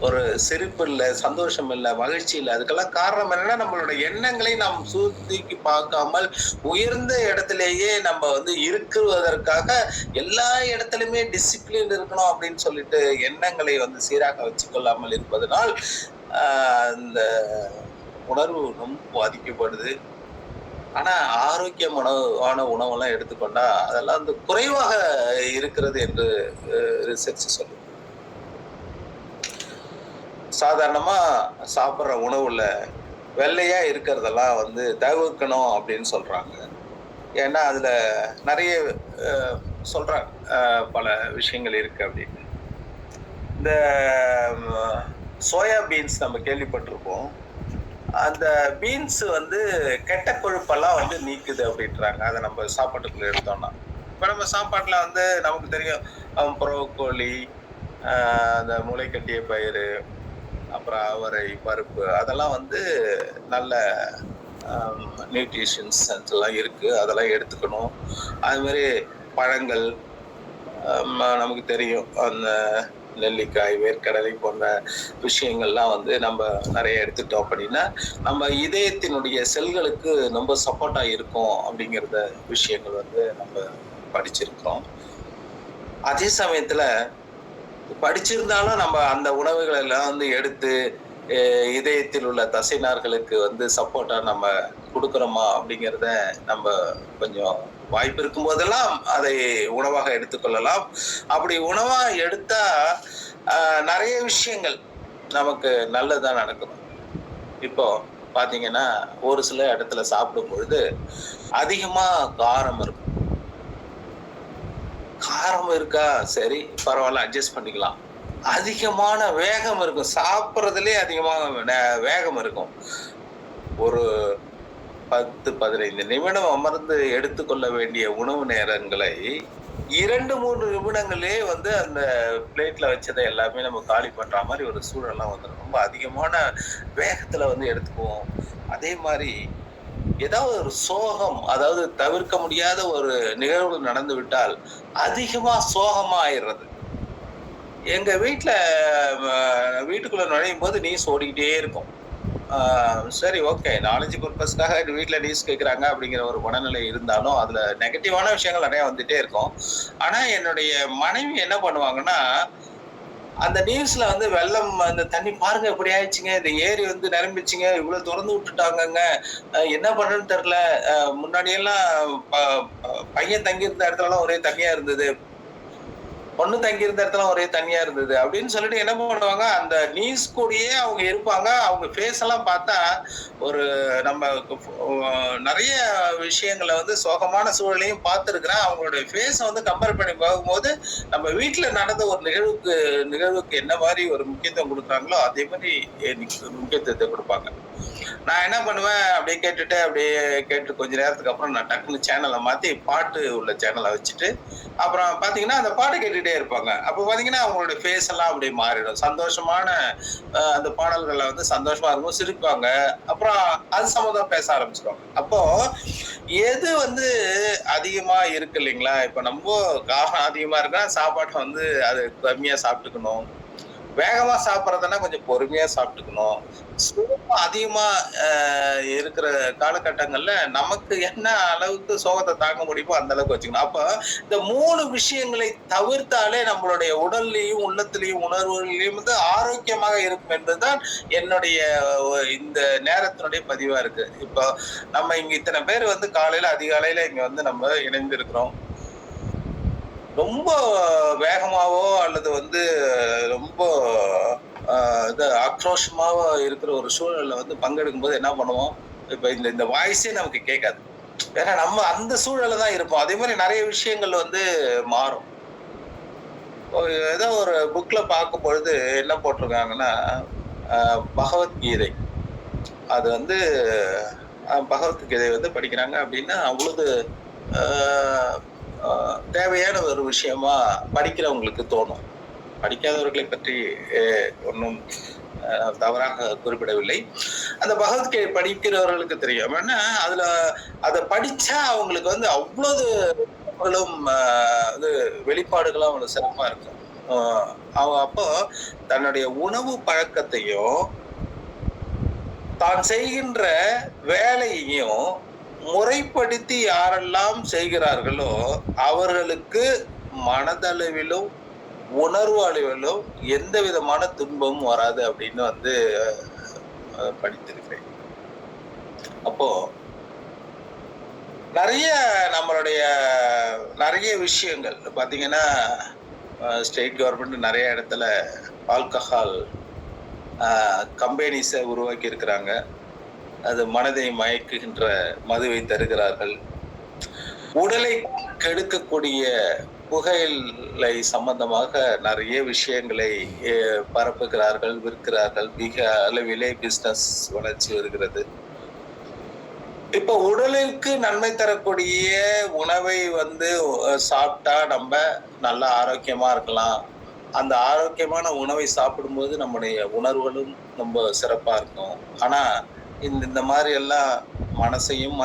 ஒரு சிரிப்பு இல்லை, சந்தோஷம் இல்லை, மகிழ்ச்சி இல்லை. அதுக்கெல்லாம் காரணம் என்னன்னா, நம்மளுடைய எண்ணங்களை நாம் சூழ்த்தி பார்க்காமல் உயர்ந்த இடத்திலேயே நம்ம வந்து இருக்குவதற்காக எல்லா இடத்துலையுமே டிசிப்ளின் இருக்கணும் அப்படின்னு சொல்லிட்டு எண்ணங்களை வந்து சீராக வச்சுக்கொள்ளாமல் இருப்பதனால் இந்த உணர்வு ரொம்ப பாதிக்கப்படுது. ஆனா ஆரோக்கியமான உணவெல்லாம் எடுத்துக்கொண்டா அதெல்லாம் வந்து குறைவாக இருக்கிறது என்று ரிசர்ச் சொல்லுது. சாதாரணமா சாப்பிட்ற உணவுல வெள்ளையா இருக்கிறதெல்லாம் வந்து தவிர்க்கணும் அப்படின்னு சொல்றாங்க. ஏன்னா அதுல நிறைய சொல்றாங்க, பல விஷயங்கள் இருக்கு அப்படின்னு. இந்த சோயா பீன்ஸ் நம்ம கேள்விப்பட்டிருப்போம். அந்த பீன்ஸ் வந்து கெட்ட கொழுப்பெல்லாம் வந்து நீக்குது அப்படின்றாங்க. அதை நம்ம சாப்பாட்டுக்குள்ள எடுத்தோம்னா. இப்ப நம்ம சாப்பாட்டுல வந்து நமக்கு தெரியும், புரோக்கோலி, அந்த முளைக்கட்டிய பயிறு, அப்புறம் அவரை, பருப்பு, அதெல்லாம் வந்து நல்ல நியூட்ரிஷன்ஸ் எல்லாம் இருக்கு. அதெல்லாம் எடுத்துக்கணும். அது மாதிரி பழங்கள், நமக்கு தெரியும், அந்த நெல்லிக்காய், வேர்க்கடலை போன்ற விஷயங்கள்லாம் வந்து நம்ம நிறைய எடுத்துட்டோம் அப்படின்னா நம்ம இதயத்தினுடைய செல்களுக்கு ரொம்ப சப்போர்ட்டா இருக்கும் அப்படிங்கிறத விஷயங்கள் வந்து நம்ம படிச்சிருக்கோம். அதே சமயத்துல படிச்சிருந்தாலும் நம்ம அந்த உணவுகள் எல்லாம் வந்து எடுத்து இதயத்தில் உள்ள தசைநார்களுக்கு வந்து சப்போர்ட்டா நம்ம கொடுக்குறோமா அப்படிங்கிறத நம்ம கொஞ்சம் வாய்ப்பு இருக்கும் போதெல்லாம் அதை உணவாக எடுத்துக்கொள்ளலாம். அப்படி உணவா எடுத்தா நிறைய விஷயங்கள் நமக்கு நல்லதா நடக்கும். இப்போ பாத்தீங்கன்னா ஒரு சில இடத்துல சாப்பிடும் பொழுது அதிகமா காரம் இருக்கும். காரம் இருக்கா, சரி பரவாயில்ல, அட்ஜஸ்ட் பண்ணிக்கலாம். அதிகமான வேகம் இருக்கும், சாப்பிட்றதுலயே அதிகமான வேகம் இருக்கும். ஒரு 10-15 நிமிடம் அமர்ந்து எடுத்துக்கொள்ள வேண்டிய உணவு நேரங்களை 2-3 நிமிடங்களே வந்து அந்த பிளேட்ல வச்சதை எல்லாமே நம்ம காலி பண்ற மாதிரி ஒரு சூழல்லாம் வந்துடும். ரொம்ப அதிகமான வேகத்துல வந்து எடுத்துக்குவோம். அதே மாதிரி ஏதாவது ஒரு சோகம், அதாவது தவிர்க்க முடியாத ஒரு நிகழ்வு நடந்து விட்டால் அதிகமா சோகமா ஆயிடுறது. எங்க வீட்டுல வீட்டுக்குள்ள நுழையும் போது நியூஸ் ஓடிக்கிட்டே இருக்கும். சரி, ஓகே, நாலேஜ் பர்பஸ்க்காக வீட்டுல நியூஸ் கேட்கறாங்க அப்படிங்கிற ஒரு மனநிலை இருந்தாலும் அதுல நெகட்டிவான விஷயங்கள் நிறைய வந்துட்டே இருக்கும். ஆனா என்னுடைய மனைவி என்ன பண்ணுவாங்கன்னா, அந்த நியூஸ்ல வந்து வெள்ளம், அந்த தண்ணி பாருங்க இப்படி ஆயிடுச்சுங்க, இந்த ஏரி வந்து நிரம்பிச்சுங்க, இவ்வளவு திறந்து விட்டுட்டாங்கங்க, என்ன பண்ணுன்னு தெரியல, முன்னாடி எல்லாம் பையன் தங்கி இருந்த இடத்துல எல்லாம் ஒரே தண்ணியா இருந்தது, பொண்ணு தங்கி இருந்த இடத்துல ஒரே தனியா இருந்தது அப்படின்னு சொல்லிட்டு என்ன பண்ணுவாங்க, அந்த நியூஸ் கூடயே அவங்க இருப்பாங்க. அவங்க ஃபேஸ் எல்லாம் பார்த்தா ஒரு நம்ம நிறைய விஷயங்களை வந்து சோகமான சூழலையும் பார்த்துருக்கிறேன். அவங்களுடைய ஃபேஸை வந்து கம்பேர் பண்ணி பார்க்கும்போது நம்ம வீட்டுல நடந்த ஒரு நிகழ்வுக்கு என்ன மாதிரி ஒரு முக்கியத்துவம் கொடுக்குறாங்களோ அதே மாதிரி முக்கியத்துவத்தை கொடுப்பாங்க. நான் என்ன பண்ணுவேன், அப்படியே கேட்டு கொஞ்ச நேரத்துக்கு அப்புறம் நான் டக்குனு சேனலை மாத்தி பாட்டு உள்ள சேனலை வச்சுட்டு அப்புறம் பாத்தீங்கன்னா அந்த பாட்டு கேட்டுட்டே இருப்பாங்க. அப்ப பாத்தீங்கன்னா அவங்களுடைய ஃபேஸ் எல்லாம் அப்படியே மாறிடும். சந்தோஷமான அந்த பாடல்களை வந்து சந்தோஷமா இருக்கும், சிரிப்பாங்க. அப்புறம் அது சம்மந்தம் பேச ஆரம்பிச்சிருவாங்க. அப்போ எது வந்து அதிகமா இருக்கு இல்லைங்களா, இப்ப நம்ம காரம் அதிகமா இருக்கா, சாப்பாட்டை வந்து அது கம்மியா சாப்பிட்டுக்கணும். வேகமா சாப்பிட்றதுன்னா கொஞ்சம் பொறுமையா சாப்பிட்டுக்கணும். சோகம் அதிகமா இருக்கிற காலகட்டங்கள்ல நமக்கு என்ன அளவுக்கு சோகத்தை தாங்க முடியுமோ அந்த அளவுக்கு வச்சுக்கணும். அப்ப இந்த 3 விஷயங்களை தவிர்த்தாலே நம்மளுடைய உடல்லையும் உள்ளத்திலையும் உணர்வுகளையும் வந்து ஆரோக்கியமாக இருக்கும் என்பதுதான் என்னுடைய இந்த நேரத்தினுடைய பதிவா இருக்கு. இப்போ நம்ம இங்க இத்தனை பேர் வந்து காலையில அதிகாலையில இங்க வந்து நம்ம இணைந்து இருக்கிறோம். ரொம்ப வேகமாவோ அல்லது வந்து ரொம்ப இது ஆக்ரோஷமாவோ இருக்கிற ஒரு சூழல்ல வந்து பங்கெடுக்கும் போது என்ன பண்ணுவோம், இப்ப இந்த வாய்ஸே நமக்கு கேட்காது. ஏன்னா நம்ம அந்த சூழல்ல தான் இருப்போம். அதே மாதிரி நிறைய விஷயங்கள் வந்து மாறும். ஏதோ ஒரு புக்ல பார்க்கும் பொழுது என்ன போட்டிருக்காங்கன்னா, பகவத்கீதை, அது வந்து பகவத்கீதை வந்து படிக்கிறாங்க அப்படின்னா அவ்வளவு தேவையான ஒரு விஷயமா படிக்கிறவங்களுக்கு தோணும். படிக்காதவர்களை பற்றி ஒன்றும் தவறாக குறிப்பிடவில்லை. அந்த பகவத்கீதை படிக்கிறவர்களுக்கு தெரியும். ஏன்னா அதுல அதை படிச்சா அவங்களுக்கு வந்து அவ்வளவு வெளிப்பாடுகளும் அவ்வளவு சிறப்பா இருக்கும். அவங்க அப்போ தன்னுடைய உணவு பழக்கத்தையும் தான் செய்கின்ற வேலையையும் முறைப்படுத்தி யாரெல்லாம் செய்கிறார்களோ அவர்களுக்கு மனதளவிலும் உணர்வு அளவிலும் எந்த விதமான துன்பமும் வராது அப்படின்னு வந்து படித்திருக்கிறேன். அப்போ நம்மளுடைய நிறைய விஷயங்கள் பாத்தீங்கன்னா, ஸ்டேட் கவர்மெண்ட் நிறைய இடத்துல ஆல்கஹால் கம்பெனிஸை உருவாக்கி இருக்கிறாங்க. அது மனதை மயக்குகின்ற மதுவை தருகிறார்கள். உடலை கெடுக்கக்கூடிய புகையிலை சம்பந்தமாக நிறைய விஷயங்களை பரப்புகிறார்கள், விற்கிறார்கள். மிக அளவிலே பிசினஸ் வளர்ச்சி வருகிறது. இப்ப உடலுக்கு நன்மை தரக்கூடிய உணவை சாப்பிட்டா நம்ம நல்லா ஆரோக்கியமா இருக்கலாம். அந்த ஆரோக்கியமான உணவை சாப்பிடும்போது நம்முடைய உணர்வுகளும் ரொம்ப சிறப்பா இருக்கும். ஆனா இந்த மாதிரி எல்லாம் மனசையும்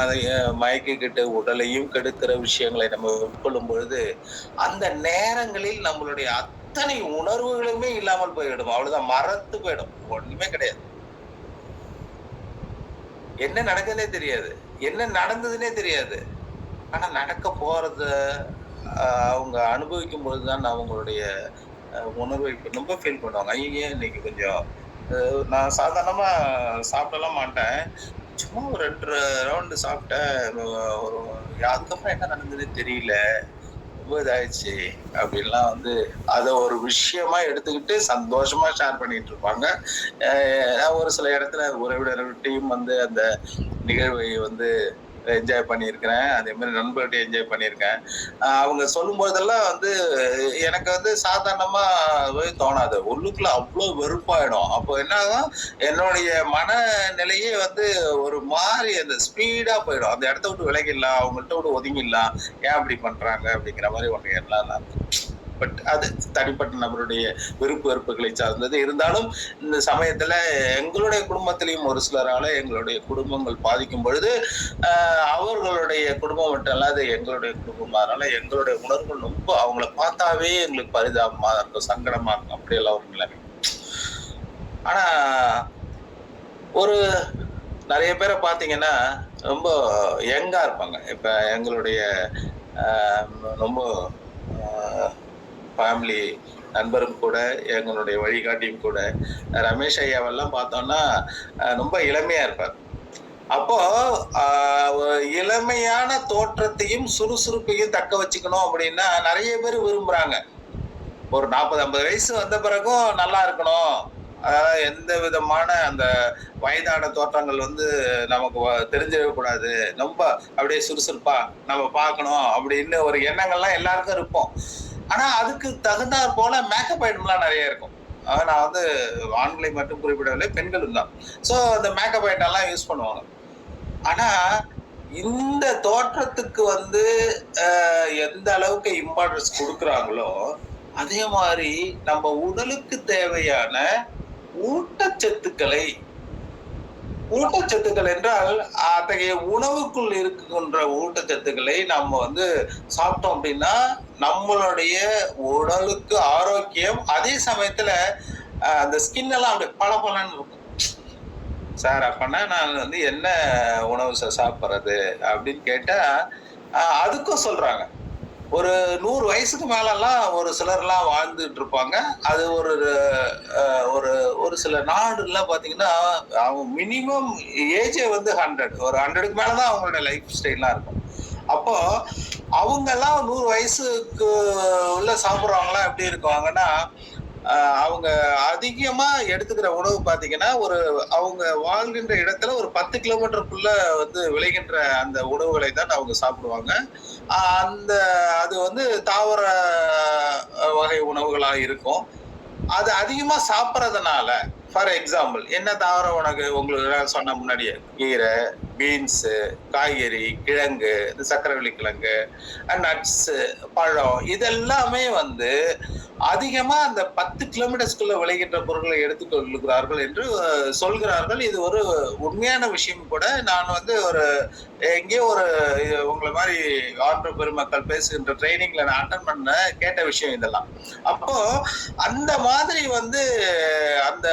மயக்கிக்கிட்டு உடலையும் கெடுக்கிற விஷயங்களை நம்ம உட்கொள்ளும் பொழுது அந்த நேரங்களில் நம்மளுடைய அத்தனை உணர்வுகளுமே இல்லாமல் போயிடும். அவ்வளவுதான், மறத்து போயிடும். ஒண்ணுமே கிடையாது. என்ன நடக்குதுன்னே தெரியாது, என்ன நடந்ததுன்னே தெரியாது. ஆனா நடக்க போறத அவங்க அனுபவிக்கும் போதுதான் அவங்களுடைய உணர்வை ரொம்ப ஃபீல் பண்ணுவாங்க. ஐயே, இன்னைக்கு கொஞ்சம் நான் சாதாரணமா சாப்பிடலாம் மாட்டேன். சும்மா ஒரு 2 ரவுண்டு சாப்பிட்டேன். ஒரு அதுக்கப்புறம் என்ன நடந்ததுன்னே தெரியல, ரொம்ப இதாயிடுச்சு அப்படின்லாம் அதை ஒரு விஷயமா எடுத்துக்கிட்டு சந்தோஷமா ஷேர் பண்ணிட்டு இருப்பாங்க. ஒரு சில இடத்துல உறவினர்கிட்டையும் அந்த நிகழ்வை என்ஜாய் பண்ணியிருக்கிறேன். அதே மாதிரி நண்பர்கிட்ட என்ஜாய் பண்ணியிருக்கேன். அவங்க சொல்லும் போதெல்லாம் எனக்கு சாதாரணமா தோணாது. உள்ளுக்குள்ள அவ்வளோ வெறுப்பாயிடும். அப்போ என்ன ஆகும், என்னுடைய மனநிலையே ஒரு மாதிரி அந்த ஸ்பீடா போயிடும். அந்த இடத்த விட்டு விலகிடலாம், அவங்கள்ட்ட விட்டு ஒதுங்கிடலாம். ஏன் அப்படி பண்றாங்க அப்படிங்கிற மாதிரி ஒன்று எண்ணலாம். பட் அது தனிப்பட்ட நபருடைய விருப்பு வெறுப்புகளை சார்ந்தது. இருந்தாலும் இந்த சமயத்துல எங்களுடைய குடும்பத்திலையும் ஒரு சிலரால எங்களுடைய குடும்பங்கள் பாதிக்கும் பொழுது அவர்களுடைய குடும்பம் மட்டும் இல்லாத எங்களுடைய குடும்பமானால எங்களுடைய உணர்வுகள் ரொம்ப அவங்கள பார்த்தாவே எங்களுக்கு பரிதாபமா இருக்கும், சங்கடமா இருக்கும். அப்படியெல்லாம் ஒரு நிலைமை. ஆனா ஒரு நிறைய பேரை பார்த்தீங்கன்னா ரொம்ப யங்கா இருப்பாங்க. இப்ப எங்களுடைய ரொம்ப ஃபேமிலி நண்பரும் கூட, எங்களுடைய வழிகாட்டியும் கூட ரமேஷ் ஐயாவெல்லாம் பார்த்தோம்னா ரொம்ப இளமையா இருப்பார். அப்போ இளமையான தோற்றத்தையும் சுறுசுறுப்பையும் தக்க வச்சுக்கணும் அப்படின்னா நிறைய பேர் விரும்புறாங்க. ஒரு 40-50 வயசு வந்த பிறகும் நல்லா இருக்கணும், அதாவது எந்த விதமான அந்த வயதான தோற்றங்கள் நமக்கு தெரிஞ்சிடக்கூடாது, ரொம்ப அப்படியே சுறுசுறுப்பா நம்ம பார்க்கணும் அப்படின்னு ஒரு எண்ணங்கள்லாம் எல்லாருக்கும் இருக்கும். ஆனா அதுக்கு தகுந்தாற் போல மேக்கப் ஐட்டம்லாம் நிறைய இருக்கும். நான் ஆண்களை மட்டும் குறிப்பிடவில்லை, பெண்களும் தான். ஸோ அந்த மேக்கப் ஐட்டம்லாம் யூஸ் பண்ணுவாங்க. ஆனா இந்த தோற்றத்துக்கு எந்த அளவுக்கு இம்பார்ட்டன்ஸ் கொடுக்குறாங்களோ அதே மாதிரி நம்ம உடலுக்கு தேவையான ஊட்டச்சத்துக்கள் என்றால் அத்தகைய உணவுக்குள் இருக்கின்ற ஊட்டச்சத்துக்களை நம்ம சாப்பிட்டோம் அப்படின்னா நம்மளுடைய உடலுக்கு ஆரோக்கியம். அதே சமயத்துல அந்த ஸ்கின் எல்லாம் அப்படி பளபளன்னு இருக்கும். சார் அப்பனா நான் என்ன உணவு சாப்பிட்றது அப்படின்னு கேட்டா அதுக்கும் சொல்றாங்க. ஒரு 100 வயசுக்கு மேலெல்லாம் ஒரு சிலர்லாம் வாழ்ந்துட்டு இருப்பாங்க. அது ஒரு சில நாடுலாம் பார்த்தீங்கன்னா அவங்க மினிமம் ஏஜே 100. ஒரு 100க்கு மேலதான் அவங்களோட லைஃப் ஸ்டைல்லாம் இருக்கும். அப்போ அவங்கெல்லாம் 100 வயசுக்கு உள்ள சாப்பிட்றவங்கலாம் எப்படி இருக்குவாங்கன்னா அவங்க அதிகமா எடுத்துக்கிற உணவு பார்த்தீங்கன்னா அவங்க வாழ்கின்ற இடத்துல ஒரு 10 கிலோமீட்டருக்குள்ள விளைகின்ற அந்த உணவுகளை தான் அவங்க சாப்பிடுவாங்க. அது தாவர வகை உணவுகளா இருக்கும். அது அதிகமா சாப்பிட்றதுனால, ஃபார் எக்ஸாம்பிள் என்ன தாவர உணவு உங்களுக்கு சொன்ன முன்னாடியே, கீரை, பீன்ஸ், காய்கறி, கிழங்கு, சக்கரவள்ளி கிழங்கு, நட்ஸ், பழம், இதெல்லாமே அதிகமா அந்த 10 கிலோமீட்டர்ஸ்குள்ள விளைகின்ற பொருட்களை எடுத்துக்கொள்கிறார்கள் என்று சொல்கிறார்கள். இது ஒரு உண்மையான விஷயம் கூட. நான் எங்கேயோ உங்களை மாதிரி ஆண்ட பெருமக்கள் பேசுகின்ற ட்ரைனிங்ல நான் அட்டன் பண்ண கேட்ட விஷயம் இதெல்லாம். அப்போ அந்த மாதிரி அந்த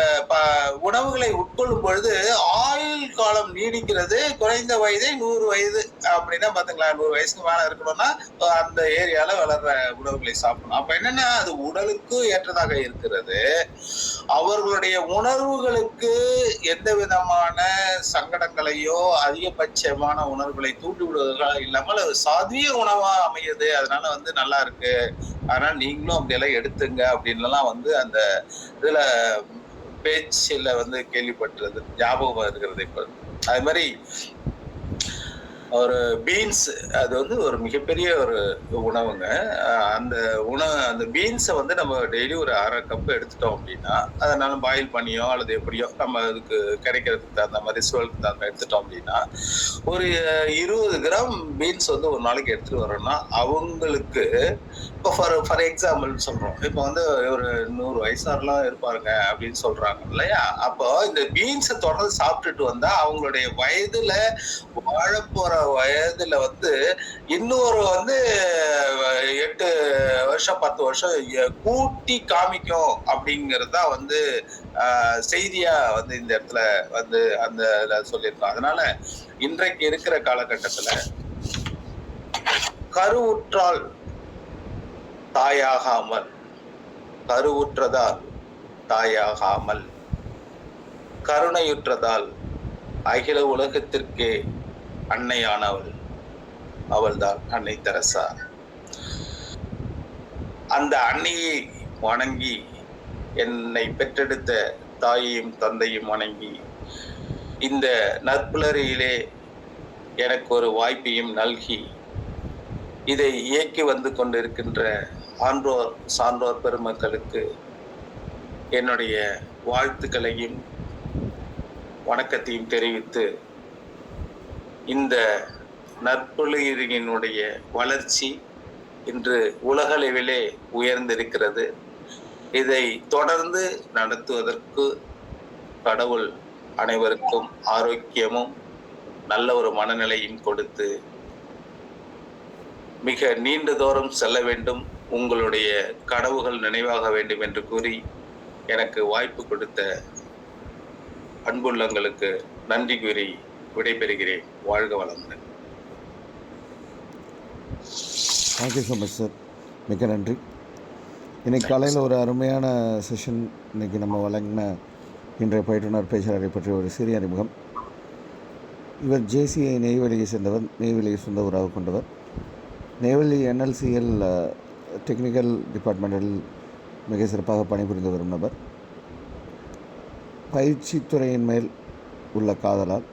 உணவுகளை உட்கொள்ளும் பொழுது ஆயுள் காலம் நீடிக்கிறது. குறைந்த வயதை 100 வயது அப்படின்னா பாத்துங்களா, 100 வயசுக்கு மேல இருக்கணும்னா அந்த ஏரியால வளர்ற உணவுகளை சாப்பிடணும். அப்ப என்னன்னா அது உடலுக்கு ஏற்றதாக இருக்கிறது. அவர்களுடைய உணர்வுகளுக்கு எந்த விதமான சங்கடங்களையோ அதிகபட்சமான உணர்வுகளை தூண்டி விடுவதாக இல்லாமல் அது சாத்வீக உணவா அமையுது. அதனால நல்லா இருக்கு, அதனால நீங்களும் அப்படியெல்லாம் எடுத்துங்க அப்படின்லாம் அந்த இதுல பேச்சில் வந்து கேள்விப்பட்டது ஞாபகம் இருக்கிறது. இப்போ அது மாதிரி ஒரு பீன்ஸ், அது வந்து ஒரு மிகப்பெரிய ஒரு உணவுங்க. அந்த பீன்ஸை வந்து நம்ம டெய்லி ஒரு 1/2 கப் எடுத்துட்டோம் அப்படின்னா, அதனால பாயில் பண்ணியோ அல்லது எப்படியோ நம்ம அதுக்கு கிடைக்கிறதுக்கு தகுந்த மாதிரி ரிசுவலுக்கு தகுந்த எடுத்துட்டோம் அப்படின்னா, ஒரு 20 கிராம் பீன்ஸ் வந்து ஒரு நாளைக்கு எடுத்துட்டு வரோம்னா அவங்களுக்கு, இப்போ ஃபார் எக்ஸாம்பிள் சொல்றோம், இப்போ வந்து ஒரு 100 வயசாரெல்லாம் இருப்பாருங்க அப்படின்னு சொல்றாங்க இல்லையா? அப்போ இந்த பீன்ஸை தொடர்ந்து சாப்பிட்டுட்டு வந்தா அவங்களுடைய வாழப்போற வயதுல வந்து இன்னொரு வந்து 8 வருஷம் 10 வருஷம் கூட்டி காமிக்கும் அப்படிங்கிறது தான் வந்து செய்தியா வந்து இந்த இடத்துல வந்து அந்த சொல்லியிருக்கோம். அதனால இன்றைக்கு இருக்கிற காலகட்டத்துல கருவுற்றால் தாயாகாமல், கருவுற்றதால் தாயாகாமல், கருணையுற்றதால் அகில உலகத்திற்கே அன்னையானவள், அவள்தான் அன்னை தெரசா. அந்த அன்னையை வணங்கி, என்னை பெற்றெடுத்த தாயையும் தந்தையும் வணங்கி, இந்த நற்புலரியிலே எனக்கு ஒரு வாய்ப்பையும் நல்கி இதை இயக்கி வந்து கொண்டிருக்கின்ற ஆன்றோர் சான்றோர் பெருமக்களுக்கு என்னுடைய வாழ்த்துக்களையும் வணக்கத்தையும் தெரிவித்து, இந்த நற்புலரியினுடைய வளர்ச்சி இன்று உலகளவிலே உயர்ந்திருக்கிறது. இதை தொடர்ந்து நடத்துவதற்கு கடவுள் அனைவருக்கும் ஆரோக்கியமும் நல்ல ஒரு மனநிலையும் கொடுத்து மிக நீண்ட தூரம் செல்ல வேண்டும், உங்களுடைய கனவுகள் நினைவாக வேண்டும் என்று கூறி எனக்கு வாய்ப்பு கொடுத்த அன்புள்ளங்களுக்கு நன்றி கூறி விடைபெறுகிறேன். வாழ்க வளமுடன். தேங்க்யூ ஸோ மச் சார், மிக நன்றி. இன்னைக்கு காலையில் ஒரு அருமையான செஷன். இன்றைக்கி நம்ம வழங்கின இன்றைய பயிற்றுனர் பேச்சாளரை பற்றிய ஒரு சிறிய அறிமுகம். இவர் ஜேசிஐ நெய்வேலியை சேர்ந்தவர், நெய்வேலியை சொந்த ஊராக கொண்டவர். நெய்வேலி என்எல்சிஎல் டெக்னிக்கல் டிபார்ட்மெண்டில் மிக சிறப்பாக பணிபுரிந்து வரும் நபர். பயிற்சித்துறையின் மேல் உள்ள காதலால்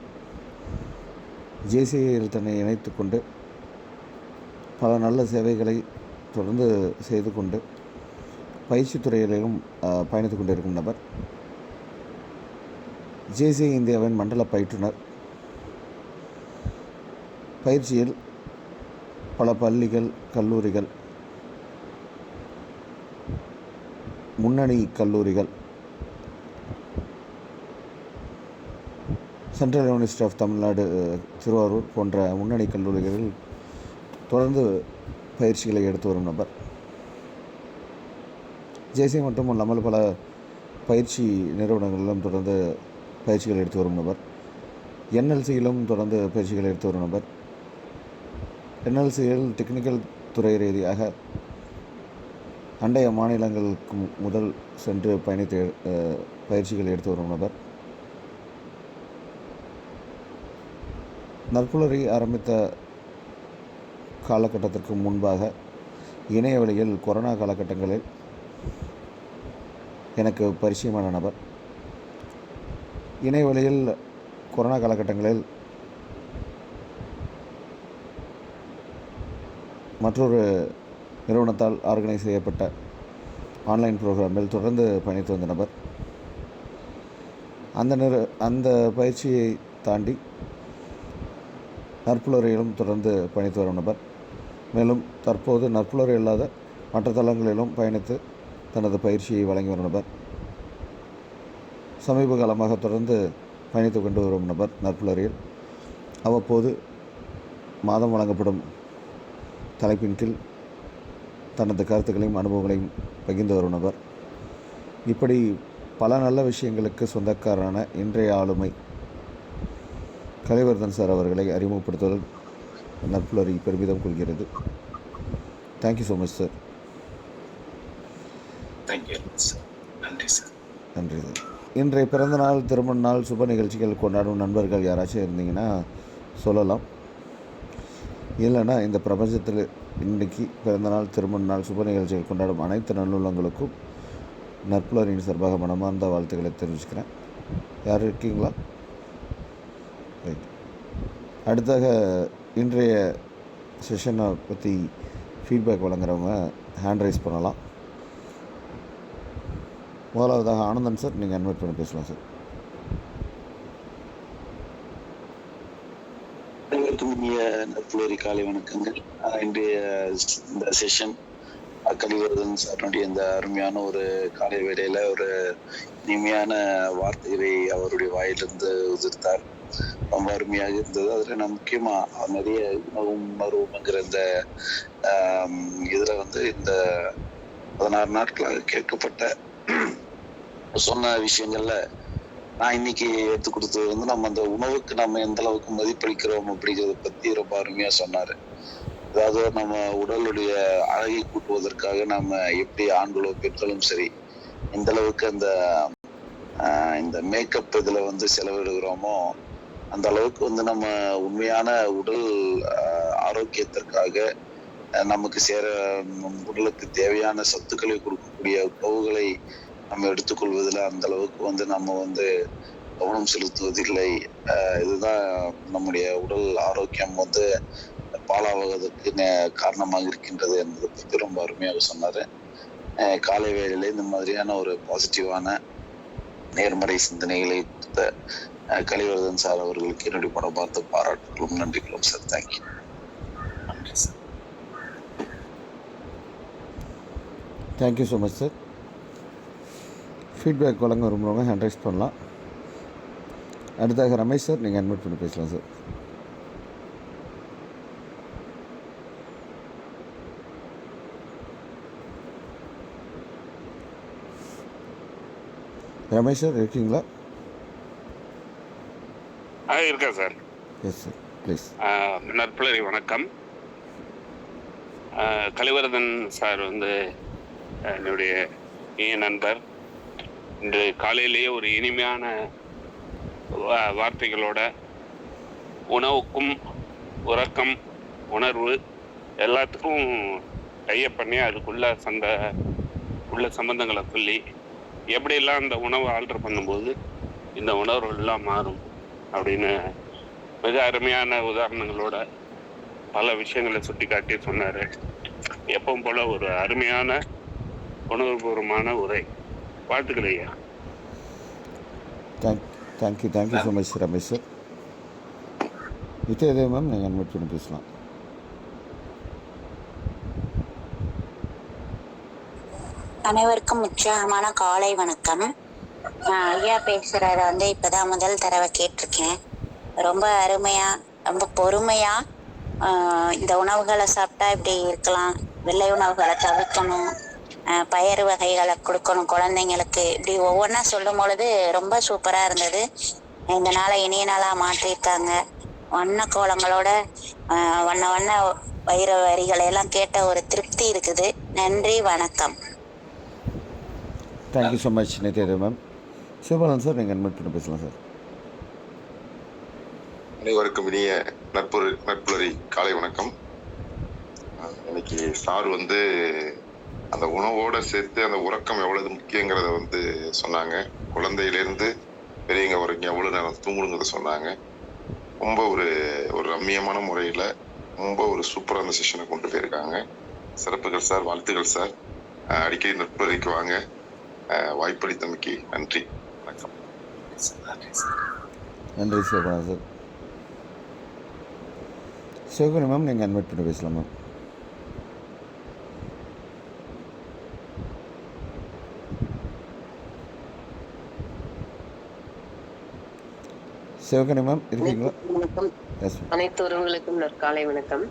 ஜேசிஐயில் தன்னை இணைத்து கொண்டு பல நல்ல சேவைகளை தொடர்ந்து செய்து கொண்டு பயிற்சித்துறையிலும் பயணித்து கொண்டிருக்கும் நபர். ஜேசிஐ இந்தியாவின் மண்டல பயிற்றுனர். பயிற்சியில் பல பள்ளிகள், கல்லூரிகள், முன்னணி கல்லூரிகள், central university of Tamil Nadu Thiruvarur போன்ற முன்னணி கல்லூரிகளில் தொடர்ந்து பயிற்சிகளை எடுத்து வரும் நபர். ஜேசி மட்டும் இல்லாமல் பல பயிற்சி நிறுவனங்களிலும் தொடர்ந்து பயிற்சிகள் எடுத்து வரும் நபர். என்எல்சியிலும் தொடர்ந்து பயிற்சிகள் எடுத்து வரும் நபர். என்எல்சியில் டெக்னிக்கல் துறை ரீதியாக அண்டைய மாநிலங்களுக்கு முதல் சென்று பயணித்து பயிற்சிகள் எடுத்து வரும் நபர். நற்புலரி ஆரம்பித்த காலகட்டத்திற்கு முன்பாக இணையவழியில் கொரோனா காலகட்டங்களில் எனக்கு பரிச்சயமான நபர். இணையவழியில் கொரோனா காலகட்டங்களில் மற்றொரு நிறுவனத்தால் ஆர்கனைஸ் செய்யப்பட்ட ஆன்லைன் ப்ரோக்ராமில் தொடர்ந்து பயணித்து வந்த நபர். அந்த பயிற்சியை தாண்டி நற்புலரியிலும் தொடர்ந்து பயணித்து வரும் நபர். மேலும் தற்போது நற்புலரி இல்லாத மற்ற தளங்களிலும் பயணித்து தனது பயிற்சியை வழங்கி வரும் நபர். சமீப காலமாக தொடர்ந்து பயணித்து கொண்டு வரும் நபர். நற்புலரியில் அவ்வப்போது மாதம் வழங்கப்படும் தலைப்பின் கீழ் தனது கருத்துக்களையும் அனுபவங்களையும் பகிர்ந்து வரும் நபர். இப்படி பல நல்ல விஷயங்களுக்கு சொந்தக்காரான இன்றைய ஆளுமை கலைவர்தன் சார் அவர்களை அறிமுகப்படுத்துவதில் நற்புலரி பெருமிதம் கொள்கிறது. Thank you so much sir. நன்றி சார். நன்றி சார். இன்றைய பிறந்தநாள், திருமண நாள், சுப நிகழ்ச்சிகள் கொண்டாடும் நண்பர்கள் யாராச்சும் இருந்தீங்கன்னா சொல்லலாம். இல்லைன்னா இந்த பிரபஞ்சத்தில் இன்றைக்கி பிறந்தநாள், திருமண நாள், சுப நிகழ்ச்சிகள் கொண்டாடும் அனைத்து நல்லுள்ளங்களுக்கும் நற்புலரின் சார்பாக மனமார்ந்த வாழ்த்துக்களை தெரிவிச்சுக்கிறேன். யார் இருக்கீங்களா? ரைட். அடுத்தாக இன்றைய செஷனை பற்றி ஃபீட்பேக் வழங்குறவங்க ஹேண்ட் ரைஸ் பண்ணலாம். முதலாவதாக ஆனந்தன் சார், நீங்கள் அன்வைட் பண்ணி பேசலாம் சார். இனிய நற்புலரி காலை வணக்கங்கள். இன்றைய இந்த செஷன் கலிவர்தன் சாருடைய இந்த அருமையான ஒரு காலை வேளையில ஒரு இனிமையான வார்த்தைகளை அவருடைய வாயிலிருந்து உதிர்த்தார். ரொம்ப அருமையாக இருந்தது. அதுல நான் முக்கியமா நிறைய உணர்வுங்கிற இந்த இதுல இந்த 16 நாட்களாக கேட்கப்பட்ட சொன்ன விஷயங்கள்ல நான் இன்னைக்கு எடுத்து கொடுத்தது நம்ம அந்த உணவுக்கு நம்ம எந்த அளவுக்கு மதிப்பளிக்கிறோம் அப்படிங்கிறத பத்தி ரொம்ப அருமையா சொன்னாரு. அதாவது நம்ம உடலுடைய அழகை கூட்டுவதற்காக நம்ம எப்படி ஆண்களோ பெண்களும் சரி எந்த அளவுக்கு இந்த மேக்கப் இதுல செலவிடுகிறோமோ அந்த அளவுக்கு நம்ம உண்மையான உடல் ஆரோக்கியத்திற்காக நமக்கு உடலுக்கு தேவையான சத்துக்களை கொடுக்கக்கூடிய உணவுகளை நம்ம எடுத்துக்கொள்வதில் அந்த அளவுக்கு நம்ம கவனம் செலுத்துவதில்லை. இதுதான் நம்முடைய உடல் ஆரோக்கியம் பாழாவதற்கு காரணமாக இருக்கின்றது என்பதை பற்றி ரொம்ப அருமையாக சொன்னாரு. காலை வேளையில இந்த மாதிரியான ஒரு பாசிட்டிவான நேர்மறை சிந்தனைகளை கொடுத்த கலிவர்தன் சார் அவர்களுக்கு என்னுடைய படம் பார்த்து பாராட்டுகளும் நன்றிகளும் சார். தேங்க்யூ. நன்றி sir. Thank you so much sir. Feedback வழங்க விரும்புகிறவங்க ஹேண்ட் ரைஸ் பண்ணலாம். அடுத்தாக ரமேஷ் சார், நீங்கள் அட்மிட் பண்ணி பேசலாம் சார். ரமேஷ் சார் இருக்கீங்களா? இருக்கேன் சார். Yes sir, please. நற்புலரி வணக்கம். கலிவர்தன் சார் என்னுடைய நண்பர். இன்று காலையிலேயே ஒரு இனிமையான வார்த்தைகளோட உணவுக்கும் உறக்கம் உணர்வு எல்லாத்துக்கும் டைப் பண்ணி அதுக்குள்ள உள்ள சம்பந்தங்களை சொல்லி எப்படியெல்லாம் அந்த உணவை ஆல்டர் பண்ணும்போது இந்த உணர்வுகள்லாம் மாறும் அப்படின்னு மிக அருமையான உதாரணங்களோட பல விஷயங்களை சுட்டி காட்டி சொன்னார். எப்பவும் போல ஒரு அருமையான உணர்வுபூர்வமான உரை. வாழ்த்துக்கள் ஐயா. Thank you so much Ramesh sir. இதே மேம் நீங்கள் அட்மிட் பண்ணி பேசலாம். அனைவருக்கும் உற்சாகமான காலை வணக்கம். ஐயா பேசுறத இப்பதான் முதல் தடவை கேட்டிருக்கேன். ரொம்ப அருமையா, ரொம்ப பொறுமையா இந்த உணவுகளை சாப்பிட்டா இப்படி இருக்கலாம், வெள்ளை உணவுகளை தவிர்க்கணும், பயறு வகைகளை கொடுக்கணும் குழந்தைங்களுக்கு, இப்படி ஒவ்வொன்றா சொல்லும் பொழுது ரொம்ப சூப்பரா இருந்தது. இந்த நாளை இனிய நாளா மாற்றிருக்காங்க. வண்ண கோலங்களோட வண்ண வைர வரிகளை எல்லாம் கேட்ட ஒரு திருப்தி இருக்குது. நன்றி, வணக்கம். Thank you so much Nithya ma'am. Sivabalan sir, நீங்கள் அட்மிட் பண்ணி பேசலாம் சார். அனைவருக்கும் இனிய நட்புலரி காலை வணக்கம். இன்னைக்கு சார் அந்த உணவோட சேர்த்து அந்த உறக்கம் எவ்வளவு முக்கியங்கிறத சொன்னாங்க. குழந்தையிலேருந்து பெரியவங்க வரைக்கும் எவ்வளவு நேரம் தூங்கணுங்கிறத சொன்னாங்க. ரொம்ப ஒரு ரம்மியமான முறையில ரொம்ப ஒரு சூப்பரா அந்த செஷனை கொண்டு போயிருக்காங்க. சிறப்புகள் சார், வாழ்த்துக்கள் சார். அடிக்கடி நட்புலரிக்கு வாங்க. வாய்ப்பளித்தமைக்கு நன்றி, வணக்கம். நன்றி சிவபாலன் சார். சிவகுணி மேம், நீங்கள் அட்மிட் பண்ணி பேசலாம் மேம். சிவகணி மேம் இருக்கீங்களா? வணக்கம். அனைத்து உறவுகளுக்கும் நற்காலை வணக்கம்.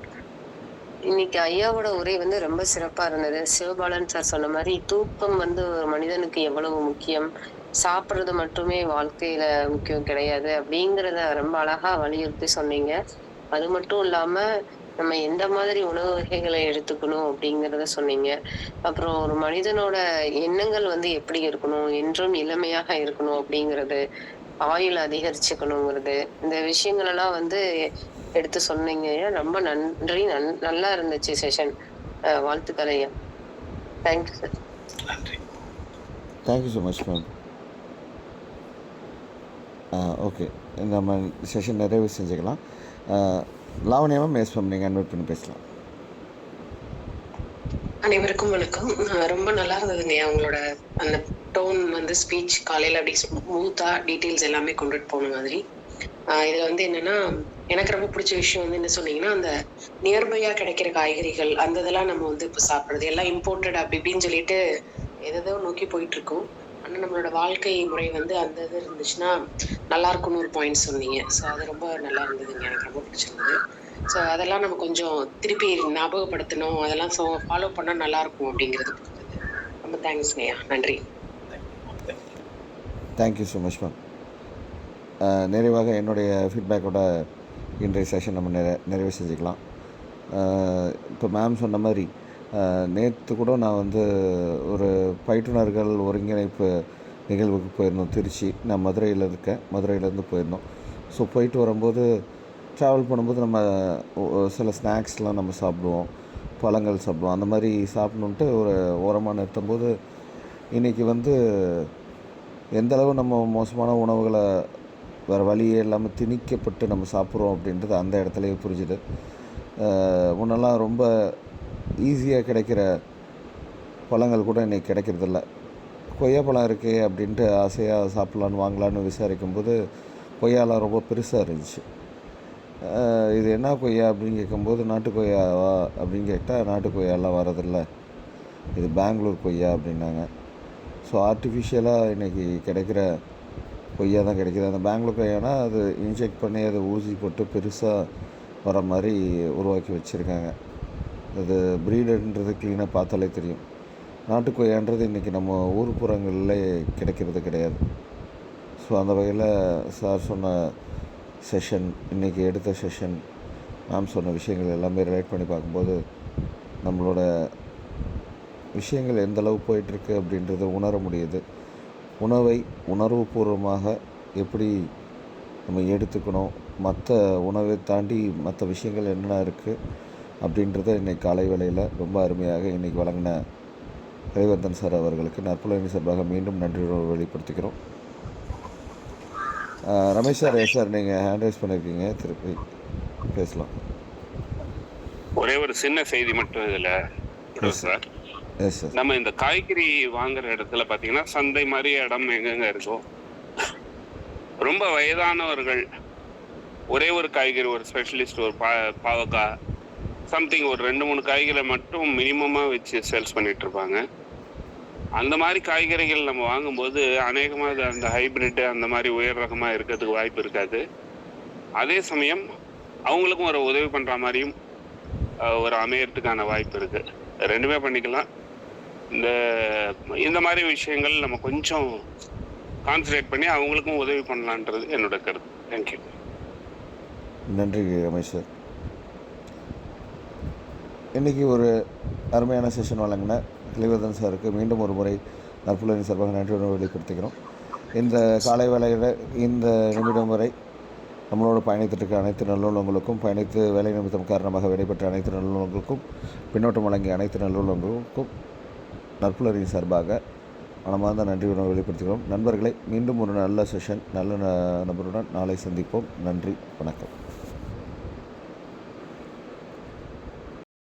இன்னைக்கு ஐயாவோட உரை ரொம்ப சிறப்பா இருந்தது. சிவபாலன் சார் சொன்ன மாதிரி தூக்கம் ஒரு மனிதனுக்கு எவ்வளவு முக்கியம், சாப்பிட்றது மட்டுமே வாழ்க்கையில முக்கியம் கிடையாது அப்படிங்கிறத ரொம்ப அழகா வலியுறுத்தி சொன்னீங்க. அது மட்டும் இல்லாம நம்ம எந்த மாதிரி உணவு வகைகளை எடுத்துக்கணும் அப்படிங்கிறத சொன்னீங்க. அப்புறம் ஒரு மனிதனோட எண்ணங்கள் எப்படி இருக்கணும், என்றும் இளமையாக இருக்கணும் அப்படிங்கிறது, ஆயுள் அதிகரிச்சுக்கணுங்கிறது, இந்த விஷயங்கள் எல்லாம் எடுத்து சொன்னீங்க. ரொம்ப நன்றி. நல்லா இருந்துச்சு செஷன். வாழ்த்துக்கள் ஐயா. Thank you sir. நன்றி. Thank you so much ma'am. Okay, நம்ம செஷன் நிறைவு செஞ்சுக்கலாம். லாவண்யா மேம், எஸ் மேம், நீங்கள் அன்வைட் பண்ணி பேசலாம். அனைவருக்கும் வணக்கம். ரொம்ப நல்லா இருந்ததுங்க அவங்களோட அந்த டோன் வந்து ஸ்பீச் காலையில் அப்படி ஸ்மூத்தா டீட்டெயில்ஸ் எல்லாமே கொண்டுட்டு போன மாதிரி. இதுல வந்து என்னன்னா எனக்கு ரொம்ப பிடிச்ச விஷயம் வந்து என்ன சொன்னீங்கன்னா, அந்த நியர்பையா கிடைக்கிற காய்கறிகள் அந்த இதெல்லாம் நம்ம வந்து இப்போ சாப்பிட்றது எல்லாம் இம்போர்ட்டட் அப்படி இப்படின்னு சொல்லிட்டு எதோ நோக்கி போயிட்டு இருக்கோம். ஆனால் நம்மளோட வாழ்க்கை முறை வந்து அந்த இது இருந்துச்சுன்னா நல்லா இருக்கும்னு ஒரு பாயிண்ட் சொன்னீங்க. ஸோ அது ரொம்ப நல்லா இருந்ததுங்க, எனக்கு ரொம்ப பிடிச்சிருந்தது. ஸோ அதெல்லாம் நம்ம கொஞ்சம் திருப்பி ஞாபகப்படுத்தணும், அதெல்லாம் ஃபாலோ பண்ணால் நல்லா இருக்கும் அப்படிங்கிறது புரிஞ்சது. ரொம்ப தேங்க்ஸ்ங்கய்யா, நன்றி. Thank you so much ma'am. நிறைவாக என்னுடைய ஃபீட்பேக்கோட இன்றைய செஷன் நம்ம நிறைவு செஞ்சுக்கலாம். இப்போ மேம் சொன்ன மாதிரி நேற்று கூட நான் வந்து ஒரு பயிற்றுனர்கள் ஒருங்கிணைப்பு நிகழ்வுக்கு போயிருந்தோம் திருச்சி. நான் மதுரையிலேருந்து போயிருந்தோம். ஸோ போயிட்டு வரும்போது ட்ராவல் பண்ணும்போது நம்ம சில ஸ்நாக்ஸ்லாம் நம்ம சாப்பிடுவோம், பழங்கள் சாப்பிடுவோம். அந்த மாதிரி சாப்பிட்ணுன்ட்டு ஒரு ஓரமாக நிறுத்தும்போது இன்றைக்கி வந்து எந்தளவு நம்ம மோசமான உணவுகளை வேறு வழியே இல்லாமல் திணிக்கப்பட்டு நம்ம சாப்பிட்றோம் அப்படின்றது அந்த இடத்துலையே புரிஞ்சுது. முன்னெல்லாம் ரொம்ப ஈஸியாக கிடைக்கிற பழங்கள் கூட இன்றைக்கி கிடைக்கிறதில்ல. கொய்யாப்பழம் இருக்கே அப்படின்ட்டு ஆசையாக சாப்பிட்லான்னு வாங்கலான்னு விசாரிக்கும்போது கொய்யாலாம் ரொம்ப பெருசாக இருந்துச்சு. இது என்ன கொய்யா அப்படின்னு கேட்கும்போது நாட்டு கொய்யாவா அப்படின்னு கேட்டால் நாட்டு கொய்யாலாம் வரதில்லை, இது பெங்களூர் கொய்யா அப்படின்னாங்க. ஸோ ஆர்டிஃபிஷியலாக இன்றைக்கி கிடைக்கிற கொய்யா தான் கிடைக்கிது. அந்த பெங்களூர் கொய்யானா அது இன்ஜெக்ட் பண்ணி அதை ஊசி போட்டு பெருசாக வர மாதிரி உருவாக்கி வச்சுருக்காங்க. அது ப்ரீடர்ன்றது க்ளீனாக பார்த்தாலே தெரியும். நாட்டு கொய்யான்றது இன்றைக்கி நம்ம ஊர்ப்புறங்களில் கிடைக்கிறது கிடையாது. ஸோ அந்த வகையில் சார் சொன்ன செஷன், இன்றைக்கி எடுத்த செஷன், மேம் சொன்ன விஷயங்கள் எல்லாமே ரிலேட் பண்ணி பார்க்கும்போது நம்மளோட விஷயங்கள் எந்தளவு போயிட்டுருக்கு அப்படின்றத உணர முடியுது. உணவை உணர்வுபூர்வமாக எப்படி நம்ம எடுத்துக்கணும், மற்ற உணவை தாண்டி மற்ற விஷயங்கள் என்னென்ன இருக்குது அப்படின்றத இன்றைக்கி காலை வேளையில் ரொம்ப அருமையாக இன்றைக்கி வழங்கின ஹரிவர்தன் சார் அவர்களுக்கு நற்புலனி சார்பாக மீண்டும் நன்றியுடன் வெளிப்படுத்திக்கிறோம். ரமேஷ் சார், எஸ் சார், நீங்கள் ஹேண்ட் ரைஸ் பண்ணியிருக்கீங்க, திருப்பி பேசலாம். ஒரே ஒரு சின்ன செய்தி மட்டும் இதில் சார். Yes sir. நம்ம இந்த காய்கறி வாங்குற இடத்துல பார்த்தீங்கன்னா சந்தை மாதிரி இடம் எங்கெங்க இருக்கோ, ரொம்ப வயதானவர்கள் ஒரே ஒரு காய்கறி, ஒரு ஸ்பெஷலிஸ்ட், ஒரு பாவக்காய் சம்திங், ஒரு 2-3 காய்கறி மட்டும் மினிமமாக வச்சு சேல்ஸ் பண்ணிட்டு இருப்பாங்க. அந்த மாதிரி காய்கறிகள் நம்ம வாங்கும்போது அநேகமாக அந்த ஹைபிரிட் அந்த மாதிரி உயர் ரகமாக இருக்கிறதுக்கு வாய்ப்பு இருக்காது. அதே சமயம் அவங்களுக்கும் ஒரு உதவி பண்ணுற மாதிரியும் ஒரு அமையறதுக்கான வாய்ப்பு இருக்குது. ரெண்டுமே பண்ணிக்கலாம். இந்த மாதிரி விஷயங்கள் நம்ம கொஞ்சம் கான்சன்ட்ரேட் பண்ணி அவங்களுக்கும் உதவி பண்ணலான்றது என்னோட கருத்து. தேங்க்யூ. நன்றி ரமேஷ் சார். இன்றைக்கி ஒரு அருமையான செஷன் வழங்கின ஹரிவர்தன் சாருக்கு மீண்டும் ஒரு முறை நற்புலனி சார்பாக நன்றியுடன் வெளிப்படுத்திக்கிறோம். இந்த காலை வேளையில் இந்த நிமிடம் வரை நம்மளோட பயணித்திருக்க அனைத்து நல்லுள்ளவங்களுக்கும், பயணித்து வேலை நிமித்தம் காரணமாக விடைபெற்ற அனைத்து நல்லுள்ளவங்களுக்கும், பின்னோட்டம் வழங்கிய அனைத்து நல்லுள்ளவங்களுக்கும் நற்புலரின் சார்பாக மனமார்ந்த நன்றியுடன் வெளிப்படுத்துகிறோம். நண்பர்களை மீண்டும் ஒரு நல்ல செஷன், நல்ல நபருடன் நாளை சந்திப்போம். நன்றி, வணக்கம்.